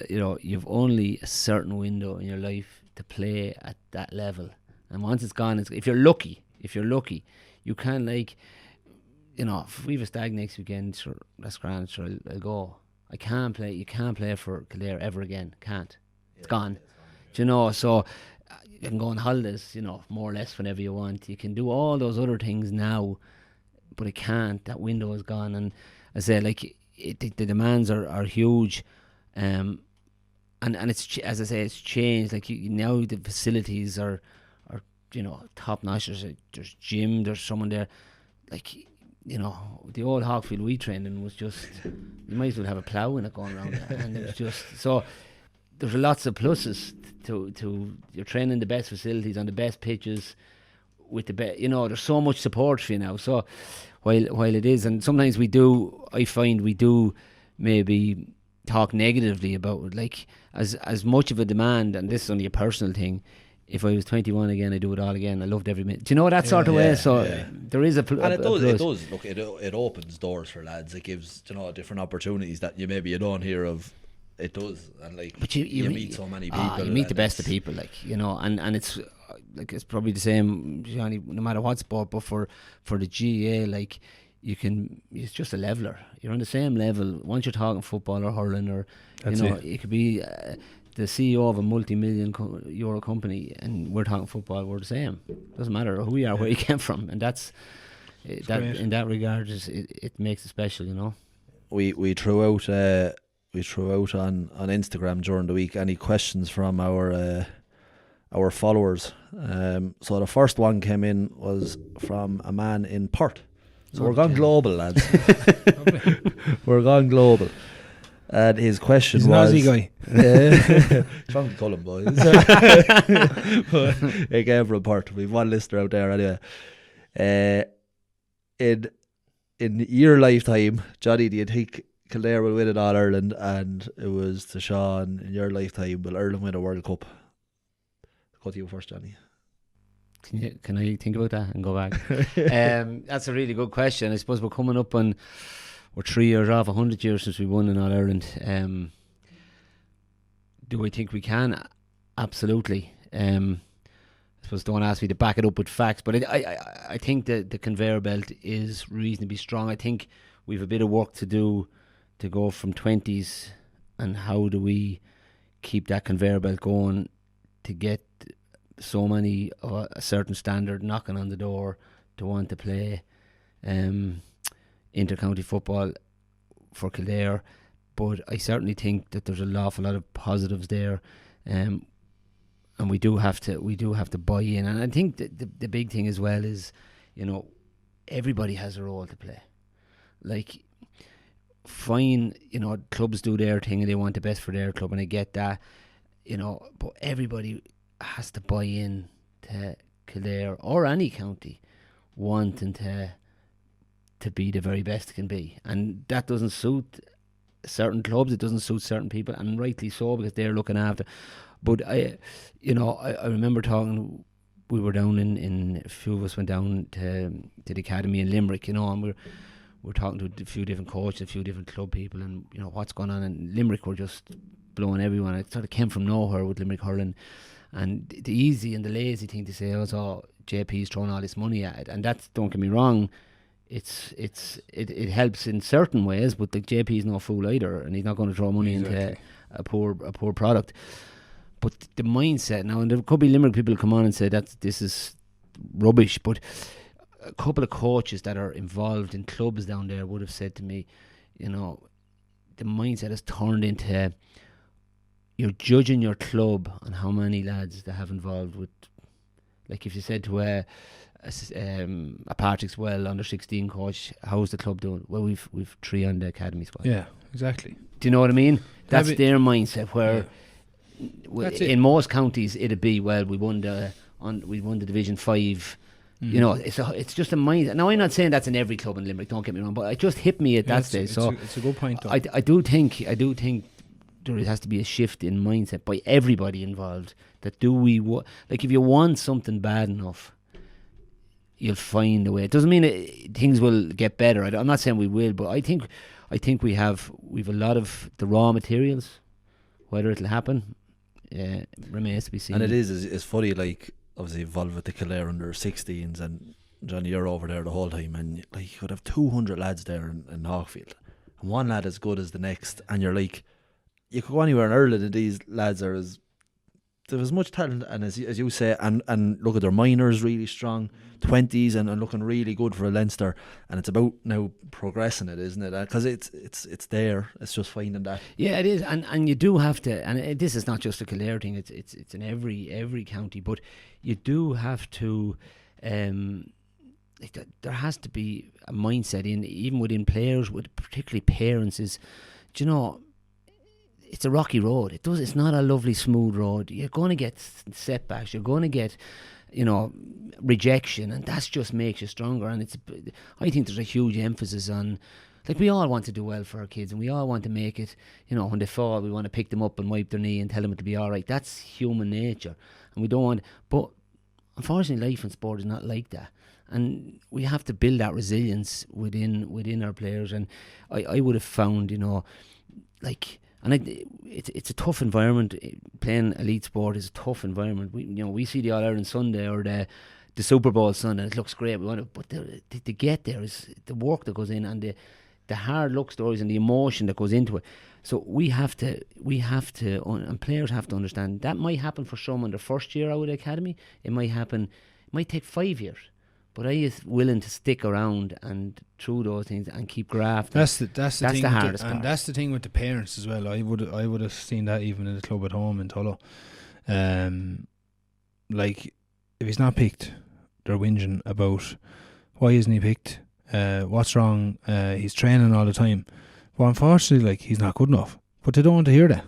you've only a certain window in your life to play at that level, and once it's gone, if you're lucky, you can if we have a stag next weekend, sure, that's grand, sure, I'll go. I can't play. You can't play for Kildare ever again. Can't. It's gone. Do you know? So you can go on holidays, more or less whenever you want. You can do all those other things now, but it can't. That window is gone, and I say the demands are huge, and it's as I say, it's changed. Like now, the facilities are top notch. There's gym. There's someone there, the old Hawkfield we trained in was just, you might as well have a plough in it going around there. And it was just, so there's lots of pluses to you're training the best facilities on the best pitches with the best, there's so much support for you now. So while it is, and sometimes I find we do maybe talk negatively about it, like as much of a demand, and this is only a personal thing, if I was 21 again, I'd do it all again. I loved every minute. Do you know that sort of way? So there is a and it does. plus. It does. Look, it opens doors for lads. It gives different opportunities that you don't hear of. It does, and But you meet so many people. You meet the best of people, and it's it's probably the same, Johnny, no matter what sport. But for the GA, it's just a leveler. You're on the same level once you're talking football or hurling, or it could be the CEO of a multi-million euro company, and we're talking football. We're the same. Doesn't matter who you are, where you came from, and that's that. Great. In that regard, it makes it special. We threw out on Instagram during the week any questions from our followers. So the first one came in was from a man in Perth. So we're gone global, lads. We're gone global. And his question was... He's an Aussie guy. From the Cullen boys. He came from Perth. We've one listener out there anyway. In your lifetime, Johnny, do you think Kildare will win it All Ireland? And it was to Sean, in your lifetime, will Ireland win a World Cup? Go to you first, Johnny. Can I think about that and go back? That's a really good question. I suppose we're coming up on... We're 3 years off, 100 years since we won in All Ireland. Do I think we can? Absolutely. I suppose don't ask me to back it up with facts, but I think that the conveyor belt is reasonably strong. I think we've a bit of work to do to go from 20s, and how do we keep that conveyor belt going to get so many of a certain standard knocking on the door to want to play inter-county football for Kildare. But I certainly think that there's an awful lot of positives there, and we do have to buy in. And I think that the big thing as well is, everybody has a role to play. Like, fine, clubs do their thing and they want the best for their club, and I get that, but everybody has to buy in to Kildare or any county wanting to be the very best it can be, and that doesn't suit certain clubs, it doesn't suit certain people, and rightly so, because they're looking after. But I remember talking we were down in a few of us went down to the academy in Limerick, and we're talking to a few different coaches, a few different club people, and what's going on in Limerick. We're just blowing everyone. It sort of came from nowhere with Limerick hurling, and the easy and the lazy thing to say was, JP's throwing all this money at it, and that's, don't get me wrong, it helps in certain ways, but the JP's no fool either, and he's not going to throw money into a poor product. But the mindset now, and there could be Limerick people come on and say that this is rubbish, but a couple of coaches that are involved in clubs down there would have said to me, the mindset has turned into you're judging your club on how many lads they have involved with. Like if you said to a Patrick's Well under 16 coach, how's the club doing? Well, we've 3 on the academy squad. Yeah, exactly. Do you know what I mean? That's their mindset. Where in most counties it'd be, well, we won the Division 5. It's just a mindset. Now I'm not saying that's in every club in Limerick. Don't get me wrong, but it just hit me at that stage. It's a good point, though. I do think there has to be a shift in mindset by everybody involved. That if you want something bad enough, you'll find a way. It doesn't mean things will get better. I'm not saying we will, but I think we've a lot of the raw materials. Whether it'll happen remains to be seen. And it's funny, like obviously involved with the Kildare under 16s, and Johnny, you're over there the whole time, and like you could have 200 lads there in Hawkfield, and one lad as good as the next, and you're like, you could go anywhere in Ireland and these lads are there was much talent, and as you say, and look at their minors really strong, 20s and looking really good for a Leinster, and it's about now progressing it, isn't it? Because it's there, it's just finding that. Yeah, it is, and you do have to, and this is not just a Kildare thing, it's in every county, but you do have to, there has to be a mindset even within players, with particularly parents, is, it's a rocky road. It's not a lovely smooth road. You're going to get setbacks. You're going to get, rejection, and that just makes you stronger. And I think there's a huge emphasis on, like, we all want to do well for our kids, and we all want to make it. When they fall, we want to pick them up and wipe their knee and tell them it'll be all right. That's human nature, and we don't want. But unfortunately, life in sport is not like that. And we have to build that resilience within our players. And I would have found, it's a tough environment. Playing elite sport is a tough environment. We see the All Ireland Sunday or the Super Bowl Sunday, and it looks great. But to get there is the work that goes in, and the hard luck stories and the emotion that goes into it. So we have to, and players have to understand that might happen for some in their first year out of the academy. It might take 5 years. But I is willing to stick around and through those things and keep grafting. That's the thing, the hardest part. And that's the thing with the parents as well. I would have seen that even in the club at home in Tullow. Like, if he's not picked, they're whinging about why isn't he picked? What's wrong? He's training all the time. But unfortunately, like, he's not good enough. But they don't want to hear that.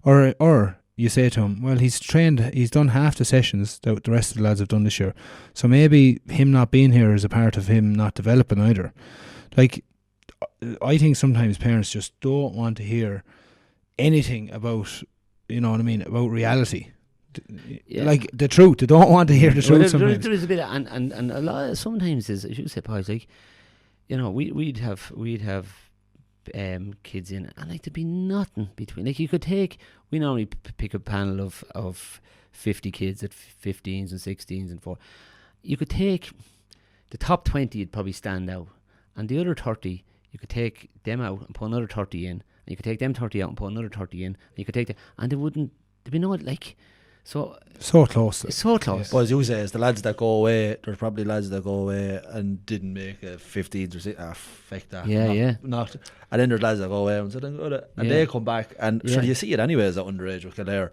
Or you say to him, well, he's trained, he's done half the sessions that the rest of the lads have done this year. So maybe him not being here is a part of him not developing either. Like, I think sometimes parents just don't want to hear anything about, about reality. Yeah. Like the truth. They don't want to hear the truth sometimes. There is a bit of, and a lot of, sometimes is, as you say, Podge, like, we'd have kids in, and like, there'd be nothing between. Like, you could take, we normally pick a panel of 50 kids at 15s and 16s and 4. You could take the top 20, you'd probably stand out, and the other 30, you could take them out and put another 30 in, and you could take them 30 out and put another 30 in, and you could take them, and there'd be no, like, so close. It's so close. Yes. But as you say, it's the lads that go away. There's probably lads that go away and didn't make a 15s or 16s. Fuck that. Not. And then there's lads that go away and they come back. And sure, you see it anyways at underage with Kildare.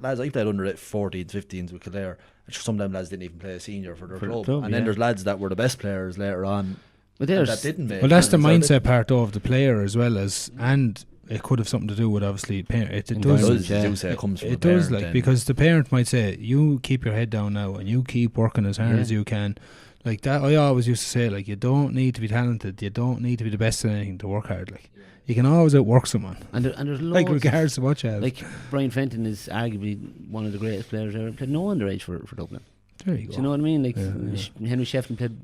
Lads, I played under 14s, 15s with Kildare. Some of them lads didn't even play a senior for their club. And then there's lads that were the best players later on. But that didn't make. Well, that's the mindset part of the player as well as, and it could have something to do with obviously parent. It does, like, because the parent might say, you keep your head down now and you keep working as hard as you can. Like that, I always used to say, like, you don't need to be talented, you don't need to be the best at anything to work hard. Like, you can always outwork someone. And there's loads, like, regardless of what you have. Like, Brian Fenton is arguably one of the greatest players ever. Played no underage for Dublin. There you Do go. you know what I mean? Like Yeah. Henry Shefflin played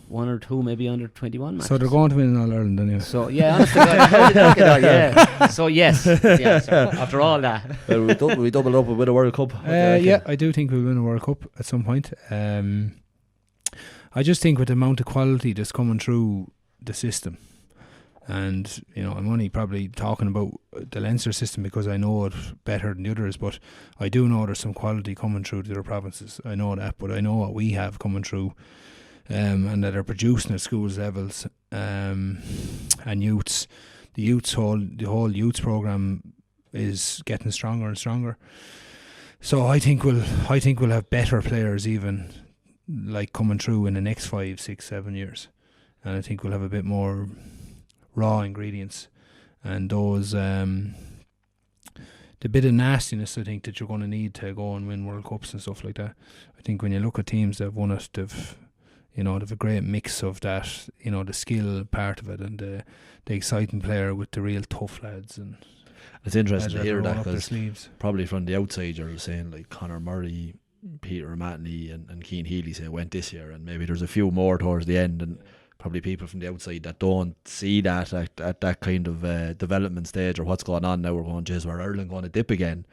1 or 2 maybe under 21 matches. So they're going to win in All Ireland anyway. So yeah, honestly, how did that get on? Yeah. So yes, the answer. After all that, Well, we double it up with a World Cup. What do you reckon? Yeah, I do think we'll win a World Cup at some point. I just think with the amount of quality that's coming through the system, and I'm only probably talking about the Leinster system because I know it better than the others, but I do know there's some quality coming through the other provinces. I know that, but I know what we have coming through, and that are producing at schools levels, and youths. The whole youths program is getting stronger and stronger. So I think we'll have better players even like coming through in the next 5, 6, 7 years, and I think we'll have a bit more raw ingredients and those the bit of nastiness I think that you're going to need to go and win World Cups and stuff like that. I think when you look at teams that have won it, they've a great mix of that, the skill part of it and the exciting player with the real tough lads. And it's interesting to hear that because because probably from the outside you're saying like Conor Murray, Peter Matney and Cian Healy say went this year, and maybe there's a few more towards the end, and probably people from the outside that don't see that at that kind of development stage or what's going on now, we're going, geez, where Ireland going to dip again,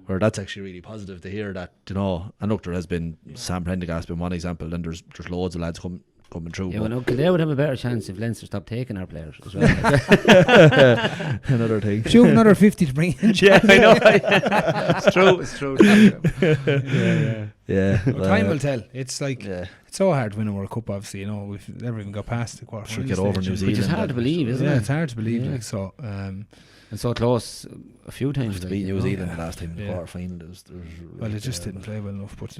where that's actually really positive to hear that, and look, there has been Sam Prendergast's been one example, and there's loads of lads coming through. Yeah, well, they would have a better chance if Leinster stopped taking our players as well. Another thing. Shoot another 50 to bring in. Yeah, I know. It's true. Yeah. Well, time will tell. It's like it's so hard to win a World Cup. Obviously, we've never even got past the quarter. Should get over New Zealand, which is hard to believe, isn't it? Yeah, it's hard to believe. Yeah. Like so. And so close a few times. To beat New Zealand the last time in the quarter final. Well, they just didn't play well enough, but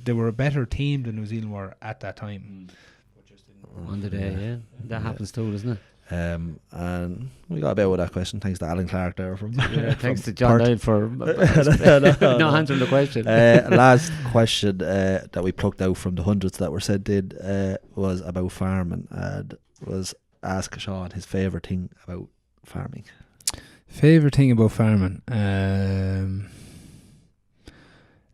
they were a better team than New Zealand were at that time. On the day, that happens too, doesn't it? And we got about with that question. Thanks to Alan Clark there from. Thanks to John Dyle for not answering the question. Last question that we plucked out from the hundreds that were sent in was about farming, and was ask Sean his favourite thing about farming. Favourite thing about farming?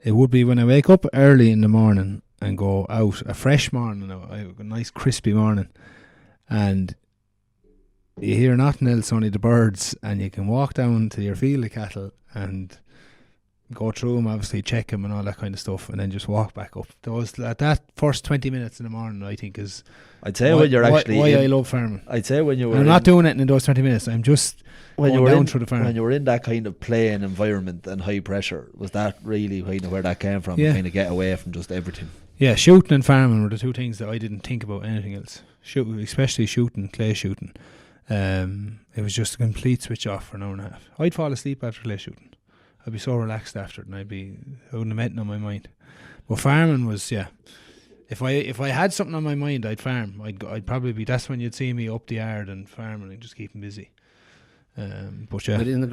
It would be when I wake up early in the morning and go out, a fresh morning, a nice crispy morning, and you hear nothing else, only the birds, and you can walk down to your field of cattle and go through them, obviously check them and all that kind of stuff, and then just walk back up. That first 20 minutes in the morning, I think, is I'd say when you're actually why I love farming. I'd say when you were I'm not doing it in those 20 minutes. I'm just when going down through the farm. When you were in that kind of playing environment and high pressure, was that really kind of where that came from? Yeah. Kind of get away from just everything. Yeah, shooting and farming were the two things that I didn't think about anything else. Especially shooting, clay shooting. It was just a complete switch off for an hour and a half. I'd fall asleep after clay shooting. I'd be so relaxed after it, and I wouldn't have anything on my mind. But farming was, if I had something on my mind, I'd farm. I'd probably be. That's when you'd see me up the yard and farming and just keeping busy. But isn't it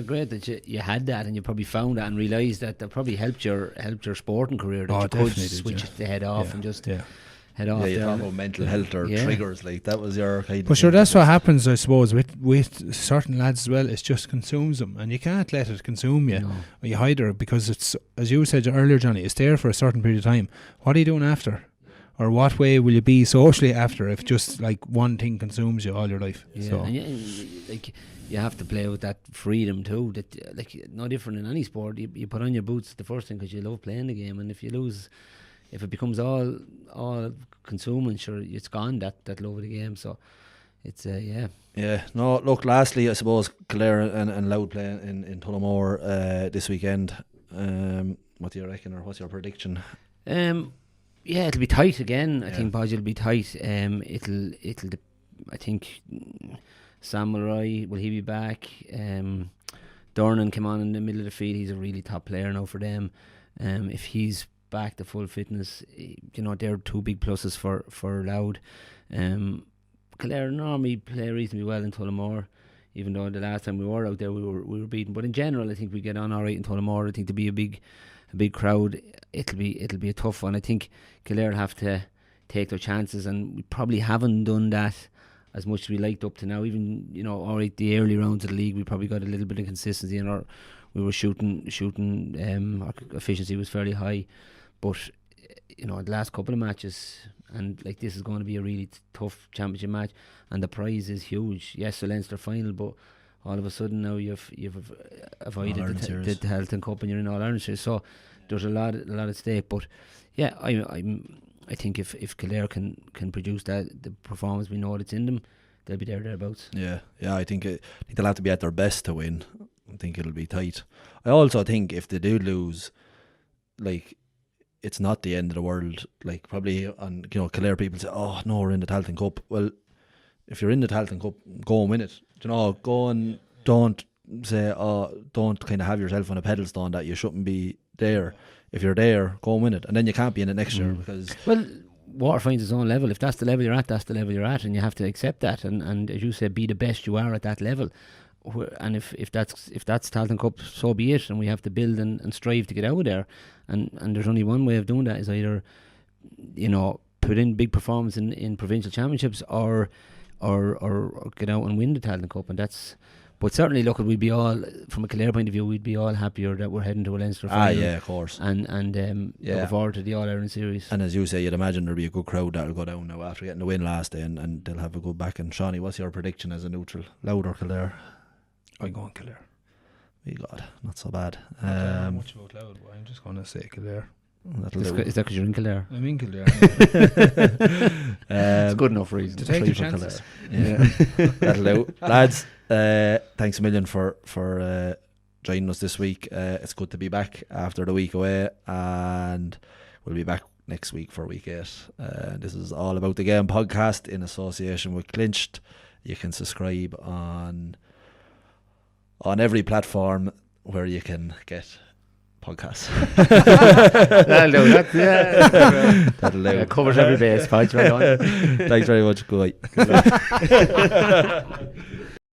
great that you had that and you probably found that and realised that probably helped your sporting career, that you could switch the head off and just head off. Yeah, you talk about mental health or triggers, like that was your kind of. But sure, that's what happens, I suppose, with certain lads as well. It just consumes them, and you can't let it consume you. No. Or you hide it, because it's, as you said earlier, Johnny, it's there for a certain period of time. What are you doing after? Or what way will you be socially after if just like one thing consumes you all your life? Yeah, so. and you have to play with that freedom too. That like no different in any sport. You put on your boots the first thing because you love playing the game, and if you lose, if it becomes all consuming, sure, it's gone, that love of the game. So it's Yeah, no, look, lastly, I suppose Kildare and Louth playing in Tullamore this weekend. What do you reckon, or what's your prediction? Yeah, it'll be tight again. I think Podge will be tight. I think Sam Mulroy, will he be back? Dornan came on in the middle of the field. He's a really top player now for them. If he's back to full fitness, they're two big pluses for Louth. Kildare normally play reasonably well in Tullamore, even though the last time we were out there we were beaten. But in general, I think we get on all right in Tullamore. I think to be a big crowd, it'll be a tough one. I think Kildare have to take their chances, and we probably haven't done that as much as we liked up to now. Even all right, the early rounds of the league, we probably got a little bit of consistency, and we were shooting. Our efficiency was fairly high, but the last couple of matches, and like this is going to be a really tough championship match, and the prize is huge. Yes, the Leinster final, but all of a sudden now you've avoided the Halton Cup and you're in All Ireland Series. So there's a lot at stake. But yeah, I think if Kildare can produce the performance we know that's in them, they'll be thereabouts. Yeah. I think they'll have to be at their best to win. I think it'll be tight. I also think if they do lose, like, it's not the end of the world. Like, probably on Kildare people say, "Oh no, we're in the Halton Cup." Well, if you're in the Halton Cup, go and win it. Go and don't say, don't kind of have yourself on a pedestal that you shouldn't be there. If you're there, go and win it, and then you can't be in it next year because water finds its own level. If that's the level you're at, that's the level you're at, and you have to accept that. And as you say, be the best you are at that level. And if that's Halton Cup, so be it. And we have to build and strive to get out of there. And there's only one way of doing that, is either put in big performance in provincial championships or get out and win the Halton Cup. And that's. But certainly, look, we'd be all, from a Kildare point of view, we'd be all happier that we're heading to a Leinster final. Yeah, of course. And looking forward to the All Ireland Series. And as you say, you'd imagine there'll be a good crowd that'll go down now after getting the win last day, and they'll have a good back. And Shawnee, what's your prediction as a neutral? Loud or Kildare? I'm going Kildare. We God, not so bad. I don't know much about Loud, but I'm just going to say Kildare. Is that because you're in Kildare? I'm in Kildare. It's good enough reason to take the chances. Yeah. That'll do. Lads, thanks a million for joining us this week. It's good to be back after the week away, and we'll be back next week for week 8. This is All About the Game podcast in association with Clinched. You can subscribe on every platform where you can get podcasts. That'll do. That'll do. Covers every base. Thanks very much. Thanks very much. Good night.